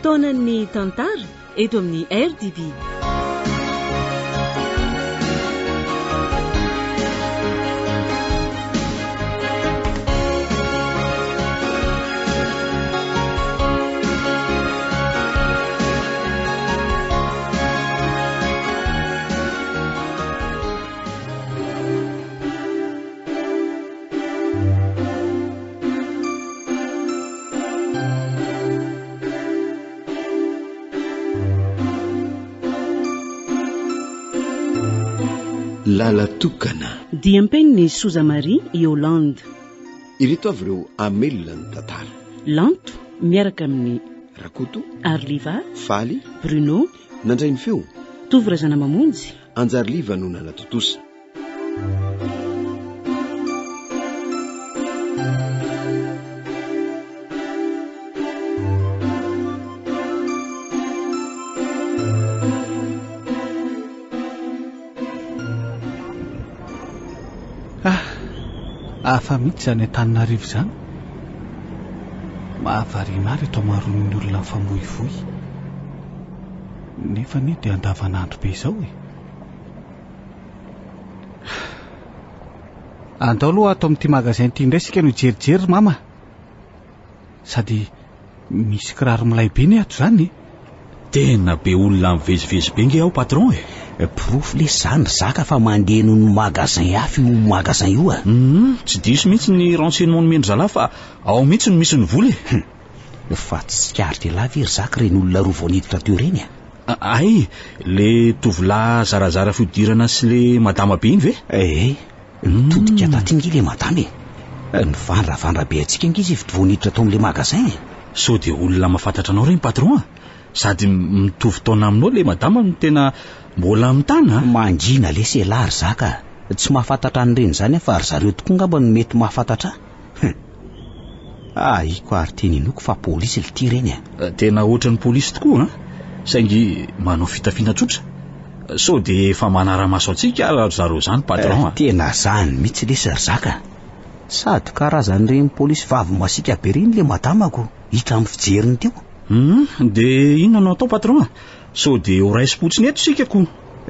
fotoanan'ny tantara eto amin'ny RDB. Lala tokana dia mpeniny Soza Marie Yolande. Ireto avy ireo amelona ny tantara. Lanto miaraka amin'ny Rakoto, Arliva, Faly, Bruno, nandray ny feo Tovirazana Mamonjy, Anjarliva no nanatotosa. Afa mihitsy zany Tananarivo zany. Mahavariana ary eto maronin'ny olona mifamoivoy. Nefa ny dia andavanandro be izao e. Andao aloha ato amin'ity magasin ity indray sika no jerijery mama. Sady misy kiraro milay be ny ato zany. Tena be olona mivezivezy be nge ao patron e. Proof le zany zaka fa mandeha no magasin hafa io magasin io a. Tsy diso mihitsy ny renseignement nomendry zala fa ao mihitsy no misy ny voly e. Fa tsy karty la very zaka reny olona roa vao niditra teo reny a. Ay, le tovolahy zarazara fihodirana sy le madama be iny ve? Todika tatingy le madama e. Ny vandravandra be atsika ngizy vao niditra tao amin'le magasin e. So de olona mahafantatra anao reny patron a. Sady mitovy taona aminao le madama no tena mbola mitana. Mangina le selary zaka. Tsy mahafantatra an'ireny zany fa ry zareo tokoa ngamba no mety mahafantatra. Iko ary teny inoko fa polisy le ty reny a. Tena ohatran'ny polisy tokoa saingy manao fitafiana tsotra. So de efa manara-maso atsika zareo zany patron. Tena zany mihitsy le ry zaka. Sady karazan'ireny polisy vavy masika be reny le madamako hitra amin'ny fijeriny teo. De inona no atao patron? So de ho raisi-potsiny eto sika ko.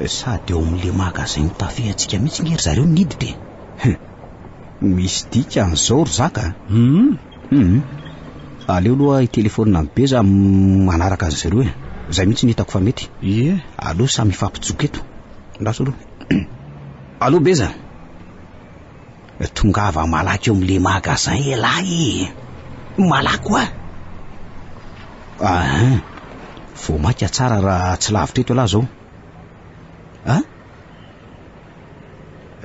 Sady eo amin'le magasin tafe atsika mihitsy ngery zareo niditra. Misy dika an'izao ry zaka. Aleo aloha itelefona be za manaraka azy zareo e. Zay mihitsy nitako fa mety. Aleo samy mifampitsoka eto. Ndaso aloha. Allo beza. Tongava malaky eo amin'le magasin elahy. Malaky koa. Vao maika tsara raha tsy lavitra eto ala zao.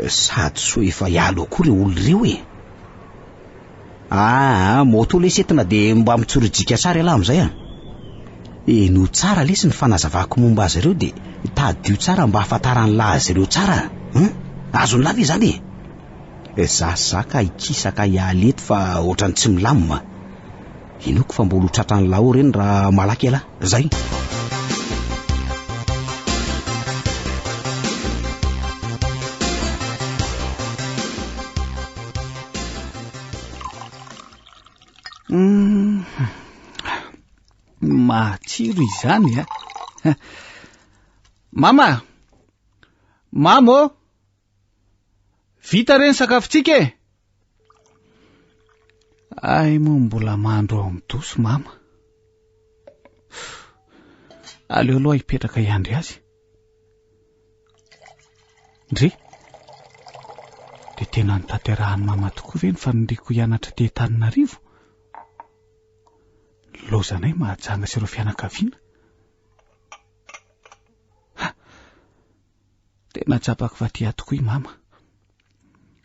Sady so efa ialo koa le olo reo e. Moto lesetina de mba mitsorijika tsara ala am'izay a. No tsara lesy ny fanazavako momba azy ireo de tadio tsara mba ahafantarany azy ireo tsara. Azony lava zany e. Zaka ikisaka ialeto fa ohatrany tsy milamima. Inoko fa mbola tratrany lao reny raha malaky ala. Zay. Matsiro izany a. Mama. Mamo. Vita reny sakafotsika e. Ay mo mbola mandro ao midoso mama. Aleo aloha hipetraka iandry azy. Ndry. De tena nitanterahany mama tokoa ve ny fanindriko hianatra te Tananarivo. Lozanay mahajanga sy ireo fianakaviana. Tena tsapako fa tia tokoa i mama.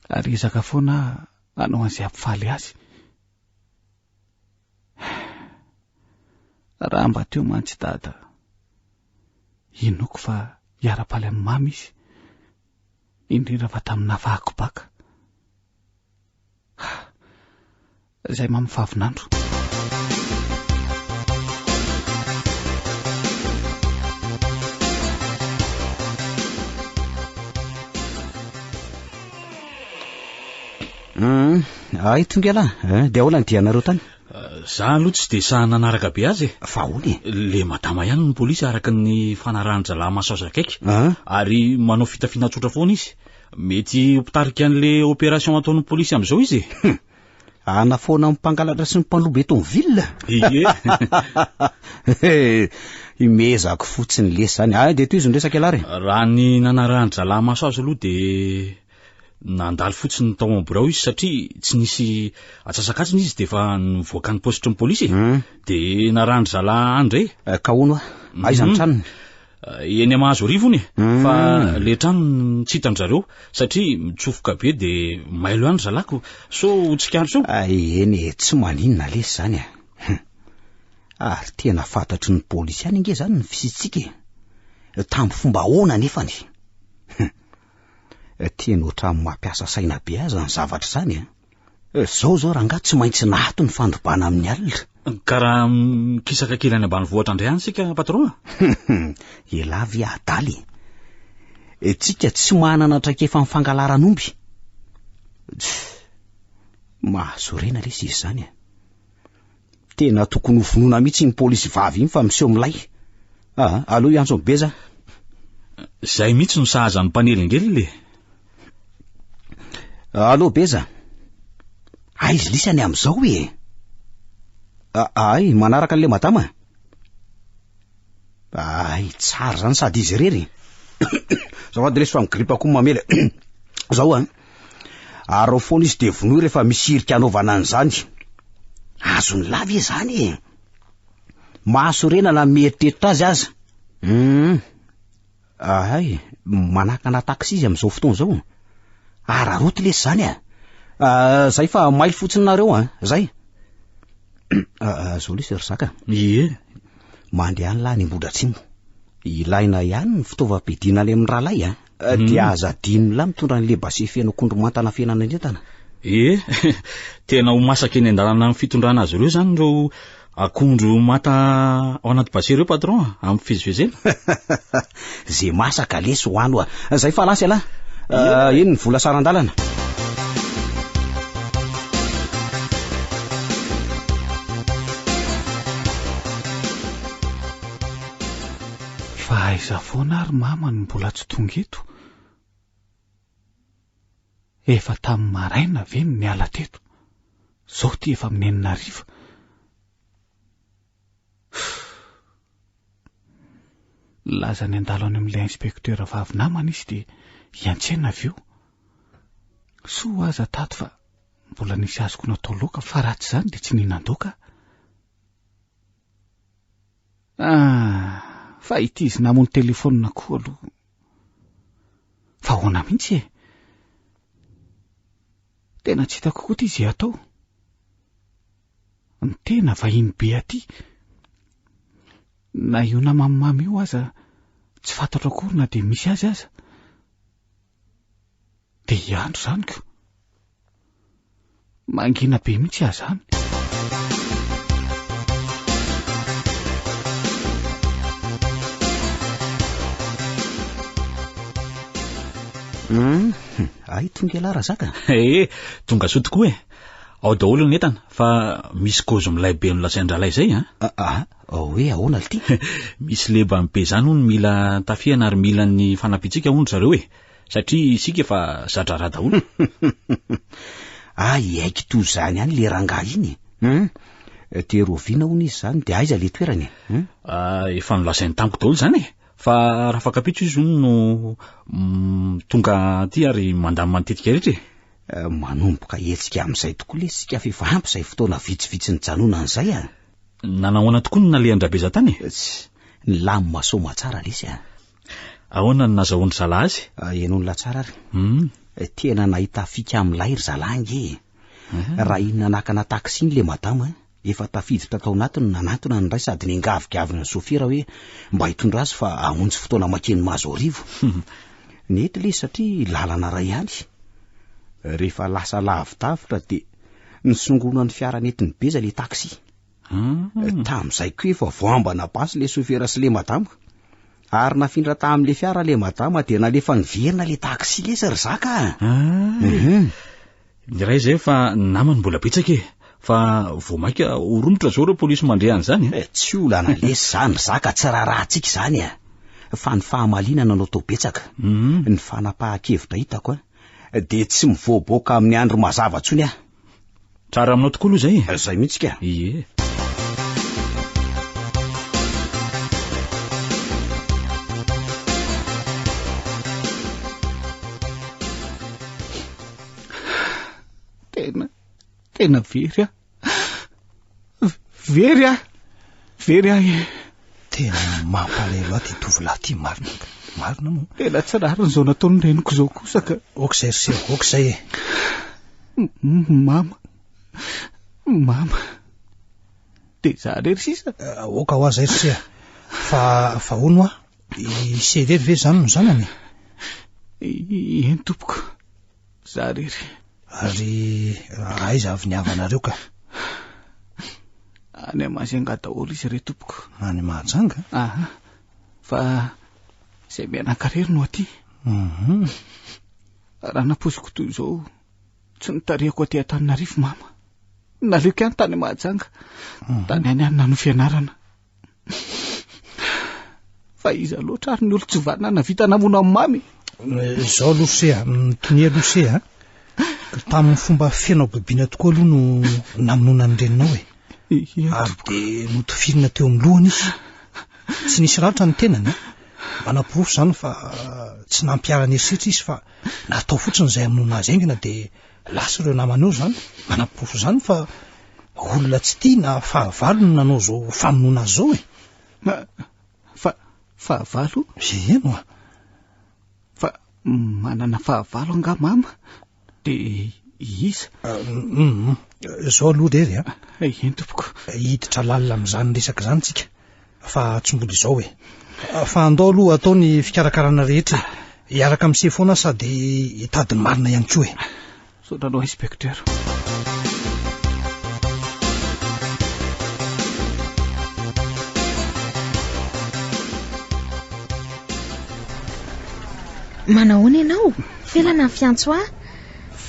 Ary ezaka foana anao an'izay ampifaly azy. Raha mba teo mantsy dada. Inoko fa hiara-paly amin'ny mama izy. Indrindra fa tamina vakobaka. Zay mama favinandro. Ay tonga ala, dia ahoana ny dianareo tany? Za aloha tsy de sa nanaraka be azy fa holy le madama ihany ny polisy araka ny fanarahan-jalahy masoza akaiky ary manao fitafiana tsotra foana izy. Mety mpitarika an'le opération ataon'ny polisy am'izao izy. Ana foana mpangalatra sy ny mpanobe eto ny ville. Imezako fotsiny lesany. De toy izy nresaka alary. Raha ny nanarahan-jalahy masoza aloha de nandalo fotsiny tao amborao izy satria tsy nisy atsasakatsiny izy de fa nivoaka ny postry ny polisy de narandry zalahy andre kaono aiza ny tranony eny amahazo rivo ony fa le trano tsy hitan zareo satria mitsofoka be de mailo ihany zalako so tsikandro so eny tsy maninona lesy zany ary tena fantatry ny polisy any nge zany ny fisitsika tamby fomba ahoana nefany tena ohatrany mampiasa saina be azy ny zavatra zany zao raha ngaty tsy maintsy nahato ny fandobana amin'ny alina karaha kisaka kely any ambanivohitra andray any sika patron elavy adaly tsika tsy manana traikefa ny fangalaranomby mahasorena lesy izy zany tena tokony ho vonona mihitsy ny polisy vavy iny fa miseho milay aloha ianso beza zay mihitsy no sahaza ny mpanelingely le alo beza aizy lisany am'izao ay manaraka an'le madama ay tsara zany sady izy rery zao ady lesy fa migripa koa mamela zao ary foana izy de vonoy rehefa misirika anaovana an'izany azony lavy zany mahasorena na mieritreritra azy aza ay manakana taksi izy am'izao fotoana zao araroty lesy zany zay fa maily fotsiny nareo zay zao lesy ry zaka mandeha any lahy ny Ambodratsimo ilaina ihany ny fitaovam-pidiana any amin'ny rahalay de aza dino lahy mitondra an'le basy feno akondromantana fiainana entana tena ho masaka eny an-dalana amin'ny fitondrana azy ireo zany reo akondro mata ao anaty basy ireo patron amin'ny fizivezena ze masaka lesy hoano zay fa lasy alahy eny ny vola sarandalana fa aiza foana ary mama ny mbola tsy tonga eto efa tamin'ny maraina ve ny niala teto zao ty efa amin'ny 9:00 laza ny andalo any amin'ilay inspektera vavy namana izy de hiantsena avy eo so aza tato fa mbola nisy azoko natao loka fa ratsy zany de tsy nihinan-doka fa ity izy namony telefônina koa aloha fa hoana mihitsy tena tsy hitako koa ty izy atao ny tena vahiny be aty na io namamimamy io aza tsy fantatro akory na de misy azy aza de hiandro zany ko mangina be mihitsy aza zany ay tonga lara zaka tonga so tokoa ao daholo ny entana fa misy kozo milay be no lasain-dralay zay hoe ahoana ty misy leba be zany hono mila tafiana ary mila ny fanapitsika hono zareo satria isika fa zadrara daholo aiky to zany any le rangahy iny te rovina hono izy zany de aiza le toerany efa no lasain'ny tamiko daholo zany fa raha fakapitso izy hono no tonga ty ary mandamy mantetika rehetra manomboka etsika am'izay tokoa le sika fivampy zay fotoana vitsivitsy ny janona an'izay nanahoana tokoa ny nalehan-drabeza tany ny lamy masoma tsara lesy ahoana ny nazahoany zalahy azy enony la tsara ary tena nahita fika amin'ilay ry zalangy raha iny nanakana taksi iny le madama efa tafiditra tao anatiny nanatona ny ray sady ningavigavina ny sofira hoe mba hitondra azy fa ahonjy fotoana makeny mazo arivo nety le satria lalana ray ihany rehefa lasa lavitavitra de nisongona ny fiara netiny beza le taksi tam'izay koa efa voambana basy le sofira sy le madama ary nafindra tamin'le fiara le madama de nalefa niverina le taksi lesy ry zaka ny ray zay fa namany mbola betsaka fa vao maika oromotra zao ireo polisy mandre an'izany. Tsy olana lesy zany zaka tsy raha-rahantsika izany fa ny fahamalinana no atao betsaka. Ny fanapahan-kevitra hitako de tsy mivoaboaka amin'ny andro mazava ntsony Tsara aminao tokoa aloha zay. Zay mihitsy ka. Ie. Tena very tena mampalahelo ty tovolahy ty marina mo. Tena tsy rariny zao nataony reniko zao kosa ka. Okzay Mama de za rery sisa oka ho azy ry fa ono iserery ve zany no zanany? Eny tompoko, za rery. Ary aiza avy niavanareo ka? Any Mahajanga daholo izy re tompoko. Any Mahajanga? Fa zay mianankarery no aty. Raha naposiko toy izao tsy nitarihako aty Antananarivo mama. Naleoko any tany Mahajanga, tany any no fianarana. Fa iza loatra ary ny olo tsy vanana navita namona amin'ny mamy. Zao Losea, tonia Losea tamin'ny fomba fianao bibiana tokoa aloha no namonona ny reninao ary de notofirina teo amin'ny lohany izy. Tsy nisy ratra ny tenany manapirofo zany fa tsy nampiarana erisitra izy fa natao fotsiny izay amonona azy aingana de lasa ireo namanao zany manapirofo zany fa olona tsy tiana fahavalo no nanao zao famonona azy zao fahavalo? Eno fa manana fahavalo anga mama de iza? Zao aloha rery eny tompoko. Hiditra lalina amin'izany resaka zany tsika fa tsy mbola izao fa andao aloha atao ny fikarakarana rehetra hiaraka amin'ny sefoana sady hitadiny marina ihany koa Sodranao inspecteur. Manahoana ianao? Felana ny fiantso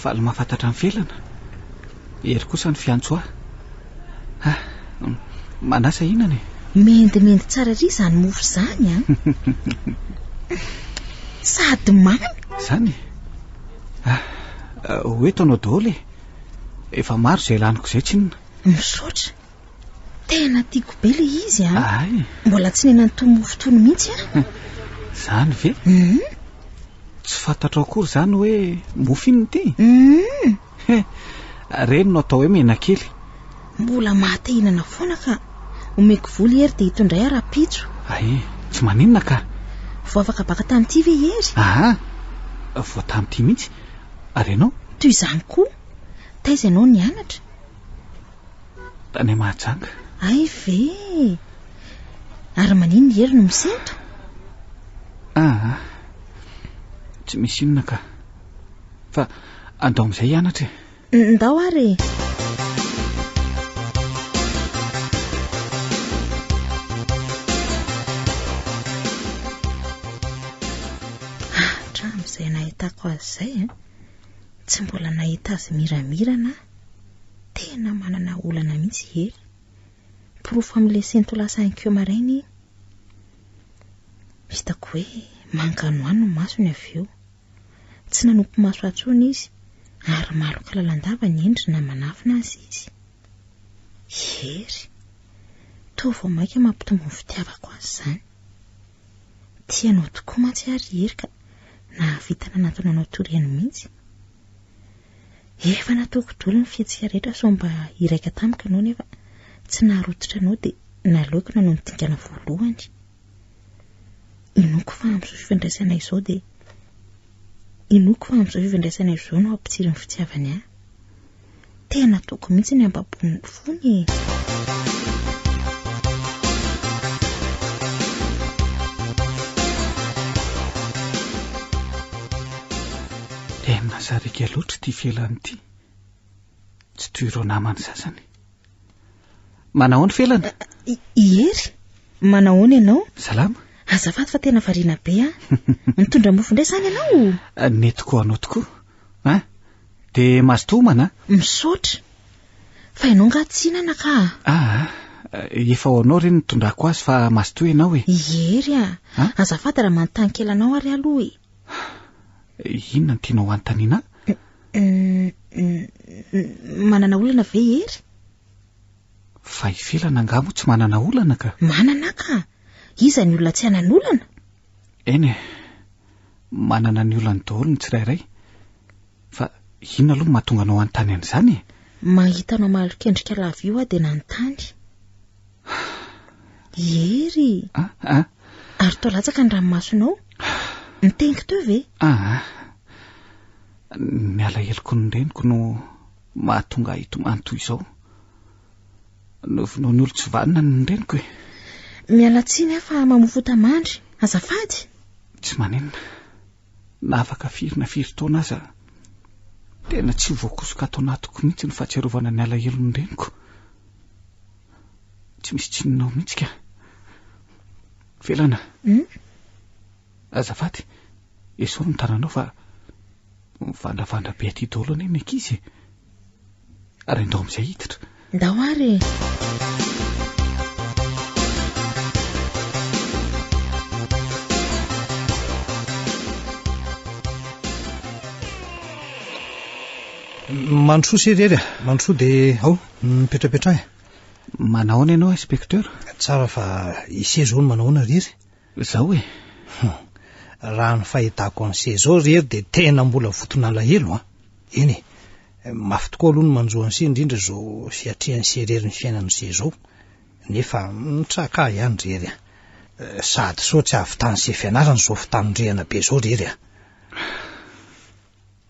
Faly mahafantatra ny felana. Ery kosa ny fiantso manasa inany? Mendimendy tsara ry zany mofo zany sady mamy zany hoeto anao daholo efa maro zay laniko zay tsy nina. Misaotra, tena tiako be le izy mbola tsy nena ny tomofo tony mihitsy zany ve? Tsy fantatrao akory zany hoe mofo inony ty? Reny no atao hoe menakely. Mbola mahatahinana foana ka omeko voly ery de hitondray ara-pitso. Tsy maninona ka? Vao afaka baka tamin'ity ve ery? Vao tamin'ity mihitsy. Ary ianao? Toy izany koa. Taiza ianao nianatra? Tany Mahajanga. Ay ve? Ary maninona ery no misento? Tsy misy inona ka. Fa andao amin'izay hianatra ndao ary hatramin'izay nahitako azy zay tsy mbola nahita azy miramirana. Tena manana olana mihitsy ery. Pirofo amin'ilay sento lasanikeo marainy. Hitako hoe manganoano ny masony avy eo. Tsy nanompo maso atsony izy ary maloka lalandava ny endrina manafina azy izy. Hery, toa vao maika mampitombo ny fitiavako azy zany. Tianao tokoa mantsy ary ery ka nahavitana natonanao toreno mihitsy. Efa nataoko dolo ny fietsika rehetra so mba iraika tamiko ianao nefa tsy naharotitra anao de naloiko nanao nydingana voalohany. Inoko fa amin'izao fifandraisana izao de inoko fa amin'izao fifandraisana izao no ampitsiry ny fitiavany tena toko mihitsy ny ambabon'ny fony. Tena sarika loatra ty felany ty. Tsy toy ireo namany sasany. Manahoana felana? Ery, manahoana ianao? Salama. Azafady fa tena variana be mitondra mofo indray zany ianao? Netiko anao tokoa. De mazotomana? Misaotra. fa ianao ngatsinana ka. Efa ho anao reny nitondrako azy fa mazotoy ianao e. Ihery azafady raha manontany kely anao ary aloha Inona no tianao anontaniana? Manana olana ve hery? Fa ivelana angamo tsy manana olana ka. Manana ka? Iza ny olona tsy hanan'olana? Eny manana ny olana daholo ny tsirairay. Fa inona aloha mahatonga anao anontany an'izany? Mahitanao malokendrika lava io dia nanontany. Ihery. Ary toa latsaka ny ranomasonao. Niteniko teo ve? Ny alahelo ny reniko no mahatonga manotoy izao. Nofinao ny olo tsy vanina ny reniko e. Mialatsiny fa mamofota mandry. Azafady. Tsy manenina. Na afaka firina taona aza. Tena tsy voakosoka ato anatiko mihitsy ny fahatsiarovana ny alahelo ny reniko. Tsy misy tsinonao mihitsy ka. Velana. Azafady. Esao ny tananao fa vandravandra be aty daholo anie ny ankizy. Ary ndao amin'izay hiditra. Ndao ary. Mandrosoa serery mandrosoa dia ao mipetrapetraha. Manahoana ianao inspekteur? Tsara fa ise zao no manahoana rery. Zao e. Raha ny fahitako an'se zao rery dia tena mbola votona alahelo eny mafy tokoa aloha ny manjoa an'se indrindra zao fiatrian'ny serery ny fiainany se zao. Nefa traka ihany rery sady so tsy ahavitany se fianarana zao fitanondrehana be zao rery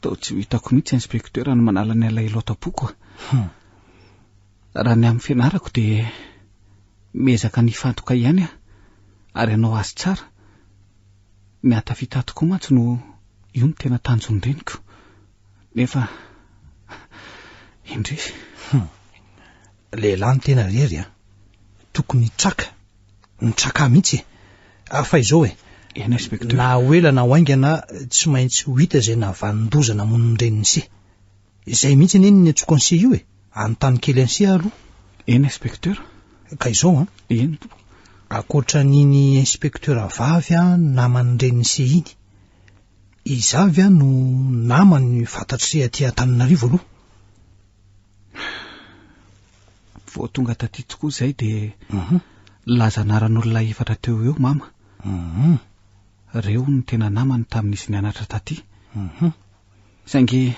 Tao tsy hitako mihitsy inspekteur ny manala ny alahelo atapoko. Raha ny amin'ny fianarako dia mezaka ny fantoka ihany ary anao azy tsara. Ny atafita tokoa mantsy no io ny tena tanjon'ny reniko. Nefa indre lehilahy ny tena rery tokony traka mihitsy fa izao ena inspekteur. Na hoela na hoaingana tsy maintsy ho hita izay navanin-dozana mon'ny reniny se. Izay mihitsy neny ny atsoka an'se io anontany kely an'se aloha. Ena inspekteur. Ka izao eny akoatra n'iny inspekteur vavy namany reniny se iny. Izavy no namany fantatry aty Antananarivo aloha. Vao tonga taty tokoa izay dia lazanaran'olona efatra teo eo mama. Reo ny tena namany tamin'izy nianatra taty. Saingy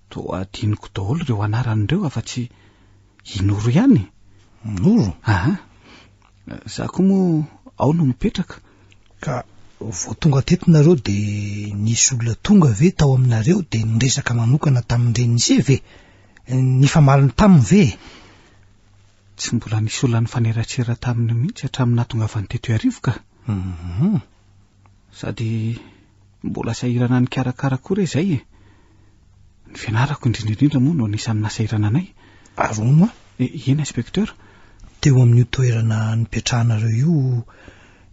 toa adiniko daholo ireo anaran'ireo afa-tsy inoro ihany. Noro? Za koa moa ao no mipetraka. Ka vao tonga tetinareo dia nisy olona tonga ve tao aminareo dia niresaka manokana tamin'ireny se ve? Nifamaliny taminy ve? Tsy mbola nisy olona nifanerasera taminy mihitsy hatramin'ny nahatonga avy ny teto arivo ka. Sady mbola sahirana ny karakara koa izay ny fianarako indrindrindrindra moa no anisan'ny nasahirana anay. Arono Ena inspekteur. Teo amin'io toerana nipetrahanareo io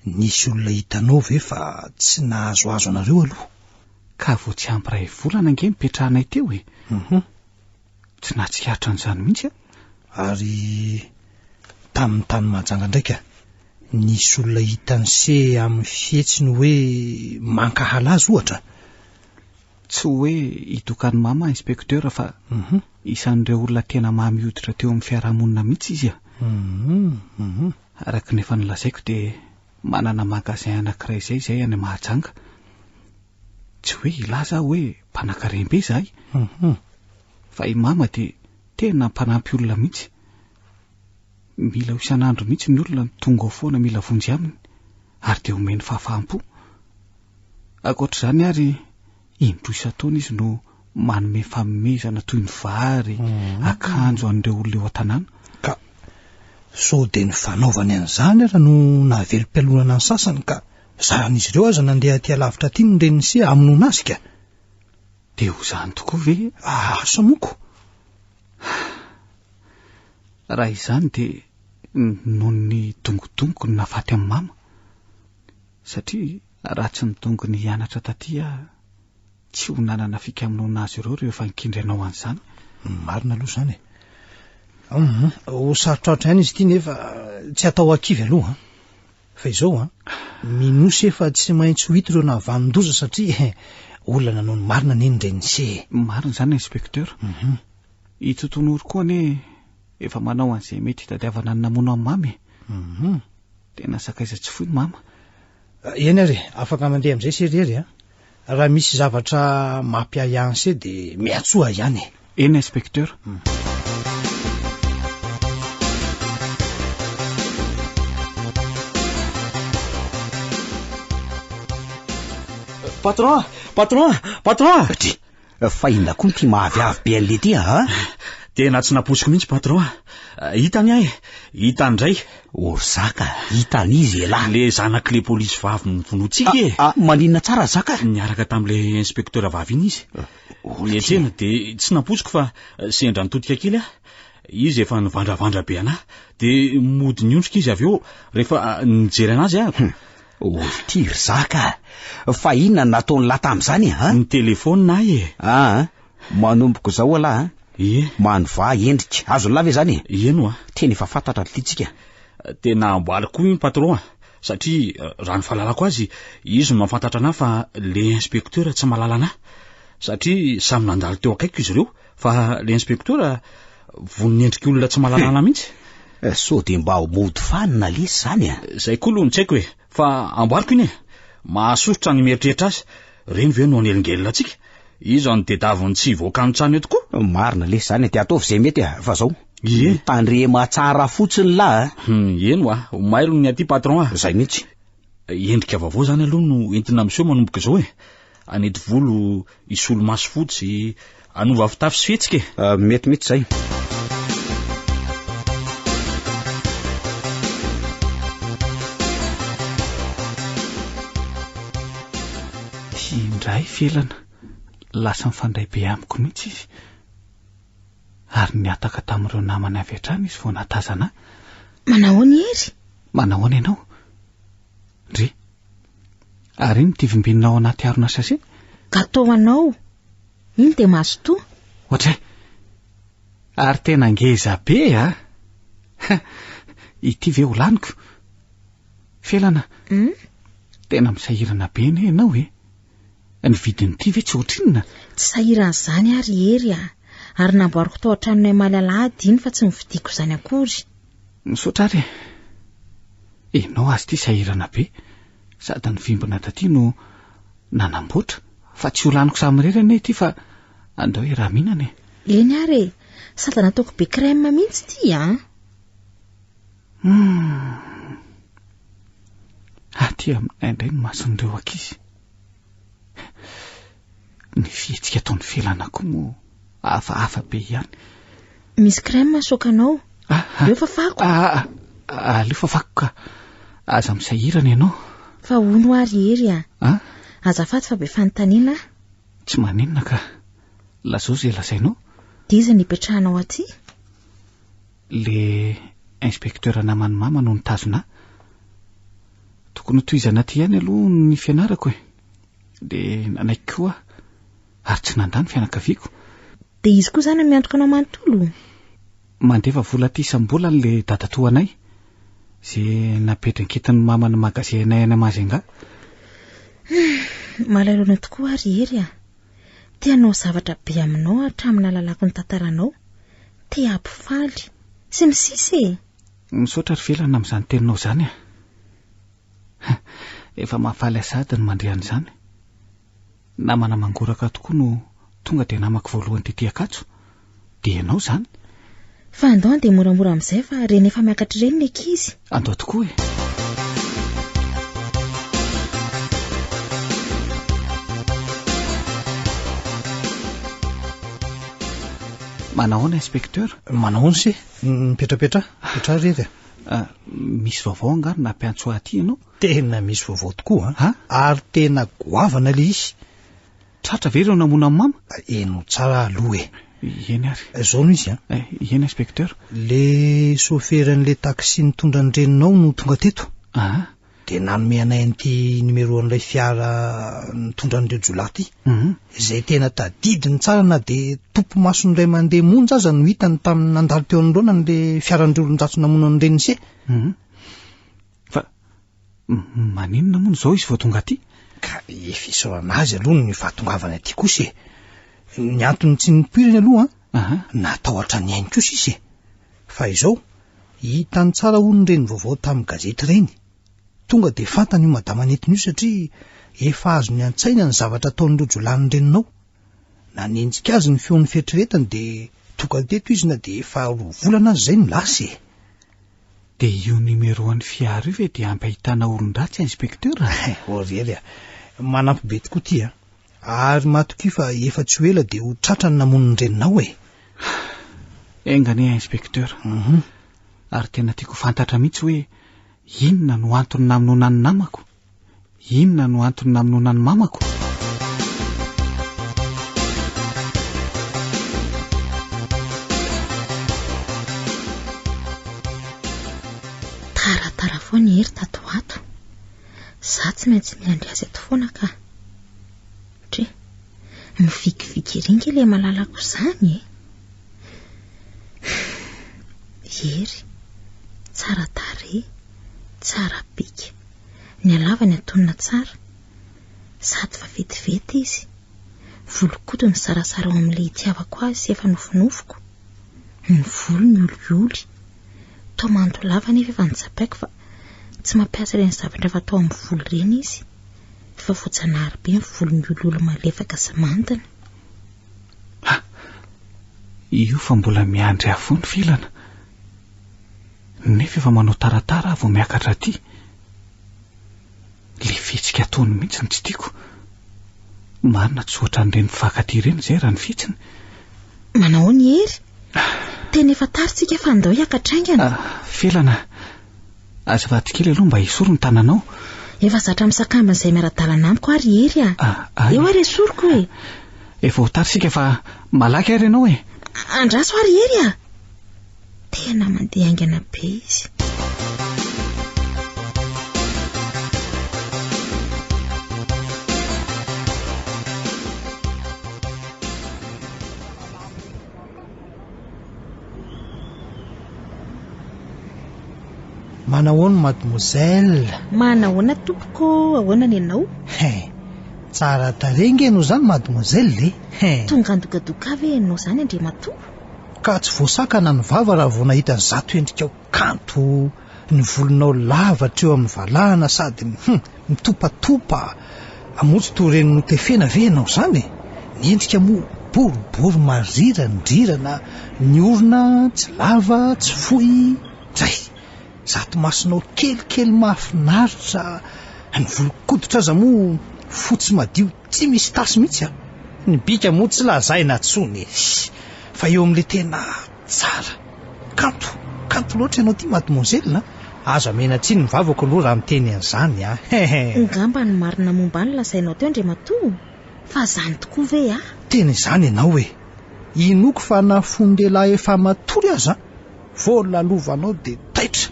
nisy olona hitanao ve fa tsy nahazoazo anareo aloha? Ka vao tsy ampy iray volana ange mipetrahanay teo tsy nahatsikaritra an'izany mihitsy Ary tamin'ny tany Mahajanga ndraika nisy olona hitan'se amin'ny fihetsiny hoe mankahala azy ohatra. Tsy hoe hitokany mama inspekteur fa isan'ireo olona tena mahamioditra teo amin'ny fiarahamonina mihitsy izy araka nefa nolazaiko dia manana magasin anankiray izay any Mahajanga. Tsy hoe ilaza hoe mpanan-karem-be zahay fa i mama dia tena mpanampy olona mihitsy. Mila ho isan'andro mihitsy ny olona tonga ao foana mila vonjy aminy ary dia omeny fahafahampo. Ankoatr'izany ary indroisa-taona izy no manome famemezana toy ny vary akanjo an'ireo olona eo an-tanàna. Ka so dia ny fanaovany an'izany ara no nahavelo-pialonana ny sasany ka zan'izy ireo aza nandeha aty alavitra aty ny reniny se aminona azy ka. Dia ho izany tokoa ve? Asa moko. Raha izany dia noho ny dongodongo ny nafaty amin'ny mama. Satria raha tsy nidongo ny hianatra taty tsy ho nanana fikamonao azy ireo rehefa nikindry anao an'izany. Marina aloha izany Ho sarotraotra ihany izy ity nefa tsy atao akivy aloha fa izao minosy efa tsy maintsy ho hita ireo navanon-doza satria olona noho ny marina nendreny se marina zany inspekteur. Itotonoro koa ne efa manao an'izay mety hitadiavana ny namono amin'ny mamy. Tena sakaiza tsy foy mama. Eny ary afaka mandeha amin'izay seriery raha misy zavatra mampiayanse de miatsoa ihany. Eny inspekteur. Patron fa inona koa ty mahaviavy be an'le ty tena tsy naposiko mihitsy patron. Hitany ahy, hitandray. Zaka, hitan'izy elahy. Le zanak'le polisy vavy novonotsika maninona tsara zaka? Niaraka tam'le inspekteur vavy iny izy. Niantsena de tsy naposiko fa sendra nitodika kely izy efa nivandravandra be anahy de mody niondrika izy avy eo rehefa nijery anazy Tiry zaka, fa inona nataony lahy tam'zany ny telefona ahy manomboka zao alahy manova endrika azo lave zany eno tena efa fantatra tlitsika. Tena amboaly koa iny patron satria raha ny fahalalako azy izy no mafantatra anahy fa le inspekteur tsy mahalala anahy satria samy nandalo teo akaiko izy ireo fa le inspekteur voninendriky olona tsy mahalala anahy mihitsy. So de mba ho mody fanina lesy zany zay koa aloha ny tsaiko fa amboaliko iny mahasosotra ny mieritreritra azy reny ve no anelingelina atsika izy any dedaviny tsy voakanontsany eto koa. Marina lesy zany de ataovy zay mety fa zao tandrema tsara fotsiny lahy eno mailo ny aty patron zay mihitsy. Endrika vaovao zany aloha no entina miseho manomboka zao anety volo isolo maso fotsy anova fitafy sy fihetsika mety zay. Indray felana lasa mifandray be amiko mihitsy izy ary niataka tamin'ireo namana avy hatrany izy vao natazana. Manahoana ery? Manahoana ianao? Ndry ary iny ty vimbinao anaty arona sase? Gatao anao iny de mazotoa ohatray ary tena ngeza be ity ve ho laniko felana tena misahirana be ne ianao ny vidiny ty ve tsy ohatrinona? Tsy sahiran'izany ary ery ary namboariko tao an-tranonay malalady iny fa tsy mividiko zany akory. Misaotra ary enao azy ty sahirana be sady ny vimbina taty no nanamboatra fa tsy ho laniko samirerana ity fa andao raha mihinana eny ary sady nataoko be crème mihitsy ty aty aminay indray no mason'ireo ankizy ny fihetsika ataony felana koa mo hafahafa be ihany. Misy crème sokanao eo fa fako aleo fa fako ka aza misahirana ianao fa ono ary ery azafady fa be fanontaniana tsy maninona ka lazao zay lazainao diza nipetrahanao aty le inspekteur namany mama no nitazona tokony toizana aty ihany aloha ny fianarako de nanaiky koa ary tsy nandany fianakaviako. De izy koa zany miantoka anao manontolo mandefa vola ty isam-bolany le dadatoanay zay napetranketiny mama ny magasinay any Majunga. Malailona tokoa ary ery te hanao zavatra be aminao hatramin'ny alalako ny tantaranao te hampifaly sy misisy misaotra ry felana amin'izany teninao zany efa mahafaly asady ny mandrehany zany namana mangoraka tokoa no tonga de namako voalohany tety akatso de ianao zany fa andao de moramora amin'izay fa reny efa miakatra reny ny ankizy andao tokoa manahoana inspekteur? Manahoana se mipetrapetra rery misy vaovao angary na mpiantso aty ianao? Tena misy vaovao tokoa ary tena goavana le izy. Tratra ve ireo namona amin'ny mama? Eno tsara aloha eny ary zao no izy eny inspekteur? Le soferan'le taksi nitondra ny reninao no tonga teto de nanome anay an'ity numéro an'ilay fiara nitondra an'ireo jolaty izay tena tadidiny tsara na de tompo mason'ray mandeha monja aza no hitany tamin'ny nandalo teo anoloana n'le fiaran'ireo olon-jatso namono an'ireny se fa maninona moa zao izy vao tonga aty ka efa isaorana azy aloha ny fahatongavany aty kosa ny antony tsy nipoiriny aloha natao hatrany ainy kosa izy fa izao hitany tsara hono reny vaovao tamin'ny gazety reny tonga de fantany io madama netiny io satria efa azo ny antsaina ny zavatra ataon'ireo jolany reninao na nenjika azy ny feon'ny fieritreretany de tonga teto izy na de efa 2 volana azy zay no lasy de io numéro an'ny fiara io ve de ampy ahitana olon-dratsy inspekteur orery manampy be tokoa ty ary matoky fa efa tsy ho ela de ho tratrany namonony reninao engany inspekteur ary tena tiako fantatra mihitsy hoe inona no antony namonoana ny namako inona no antony namonoana ny mamako taratara foana hery tato ato za tsy maintsy miandry azy ato foana ka tre mivikiviky ringa ilay malalako izany hery tsara tare tsara bika ny alavany atonina tsara sady fa vetivety izy volokotony sarasara ao amin'ilay itiavako azy efa nofinofiko ny volo ny olioly tomanto lava nefa efa nitsapaiko fa tsy mampiasa ireny zavatra fatao amin'ny volo reny izy fa voajanahary be ny volo ny olioly malefaka sy mantana io fa mbola miandry avy ny filana nefa efa manao taratara vao miakatra aty le fihetsika ataony mihitsy ny tsy tiako marina tsy ohatran'ireny mifakaty ireny zay raha ny fihetsiny manao ny hery tena efa taritsika fa andao hiakatraingana filana azafady kely aloha mba hisoro ny tananao efa zatra misakambana izay miara-dalana amiko ary hery eo ary esoriko efa ho taritsika fa malaky ary ianao andraso ary hery tena mandeha aingana be izy manahoana mademoiselle manahoana tompoko ahoana ny anao tsara tarenga ianao zany mademoiselle tonga andokadoka ve ianao zany andriamatoa ka tsy voasakana ny vava raha vao nahita zato endrikao kanto ny volonao lavatra eo amin'ny valahana sady mitopatopa amotsy to reny notefena ve ianao zany ny endrika moa boribory mariranydrirana ny orona tsy lava tsy fohy zay zato masonao kelikely mahafinaritra ny volokoditra aza moa fotsy madio tsy misy tasy mihitsy ny bika moa tsy lazaina tsony fa eo amin'le tena tsara kanto loatra ianao ty mademoiselle aza mena tsy ny vavako aloha raha miteny an'izany ngamba ny marina momba ny lazainao teo andriamatoa fa zany tokoa ve tena izany ianao inoko fa nafon-dehilahy efa matory aza vo lalovanao de taitra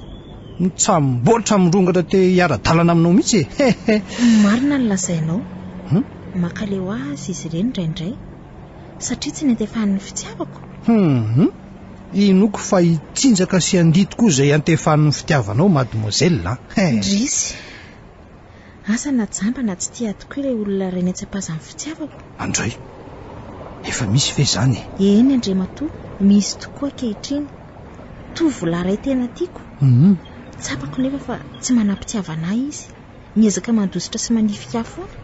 mitsambolatra mirongatra te hiara-dalana aminao mihitsy marina ny lazainao makaleo azy izy ireny indraindray satria tsy nantefahan'ny fitiavako inoko fa hitsinjaka sy andito koa izay antefahan'ny fitiavanao mademoiselle drisy asa na jamba na tsy tia tokoa ilay olona reny atsapazan'ny fitiavako andray efa misy ve zany eny andriamatoa misy tokoa kehitriny tovolahy tena tiako tsapako nefa fa tsy manampitiavana izy miezaka mandositra sy manifika foana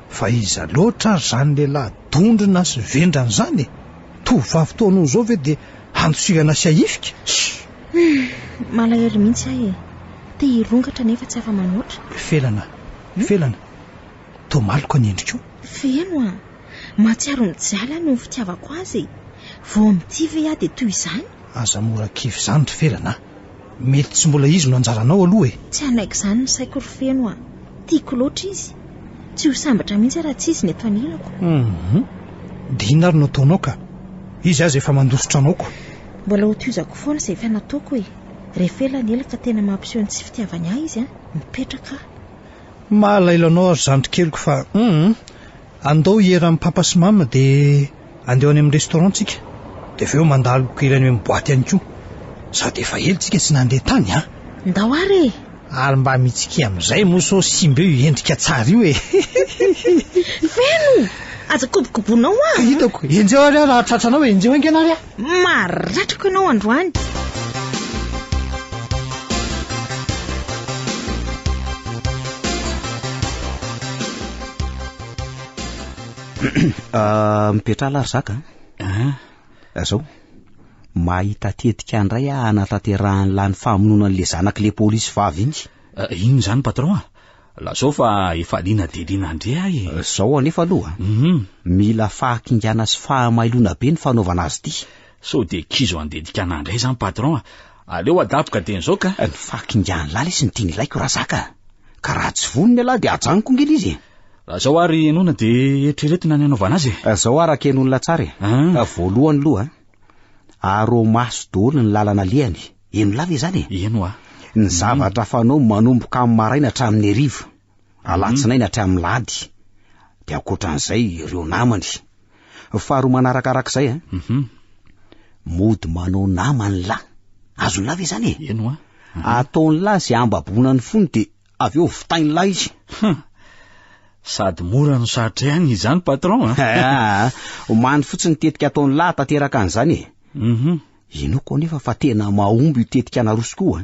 fa iza loatra zany lehilahy dondrina sy vendrany zany tovavy taonao zao ve de handosirana sy aifika malahelo mihitsy te hirongatra nefa tsy afa-manoatra felana to maloko ny endrikao feno matsiaro mijaly no fitiavako azy vao amity ve de toy izany aza mora kivy zany ry felana mety tsy mbola izy no anjaranao aloha tsy anaiko izany ny saiko ry feno tiako loatra izy tsy ho sambatra mihitsy raha tsy izy ny eto anilako de inary no ataonao ka izy azy efa mandositra anao ko mbola ho toizako foana izay efa nataoko rehefa ela ny ela ka tena mampiseho ny tsy fitiavany ahy izy mipetraka. Mahalailanao ary zandry keliko fa andao hieran'ny papa sy mama dia andeho any amin'ny restaurantsika dia aveo mandalo kelany amin'ny boaty ihany koa sady efa elitsika tsy nandeha tany ndao ary ary mba mitsika amin'izay moso simbeo endrika tsara io feno aza kobokobonao hitako enjeo ary raha tratranao enjeo ankena ary maratrako ianao androany. Mipetra lary zaka zao mahita tetika andray anatanterahany lany famononan'le zanak'le polisy vavy iny zany patron lazao fa efa liana de liana andre ahy zao anefa aloha mila fahakingana sy fahamailona be ny fanaovana azy ity so de kizo andedikana andray zany patron aleo adapoka teny zao ka ny fahakingana lala sy ny tiany ilaiko raha zaka ka raha tsy vonony aloha de ajanoko ngely izy lazao ary enona de eritreretina ny anaovana azy zao araka enolona tsara voalohany loha aro maso daholo ny lalana lehany eno lava zany eno ny zavatra fanao manomboka amin'ny maraina hatramin'ny hariva alatsinaina hatramin'ny lady de akoatran'izay ireo namany faharoa manarakarak'izay mody manao namany lahy azo ny lava zany eno ataony lahy zay ambabonany fony de aveo vitainy lahy izy sady mora no saritra ihany izany patron many fotsiny tetika ataony lahy tanteraka an'izany ino koa nefa fa tena mahomby io tetika naroso koa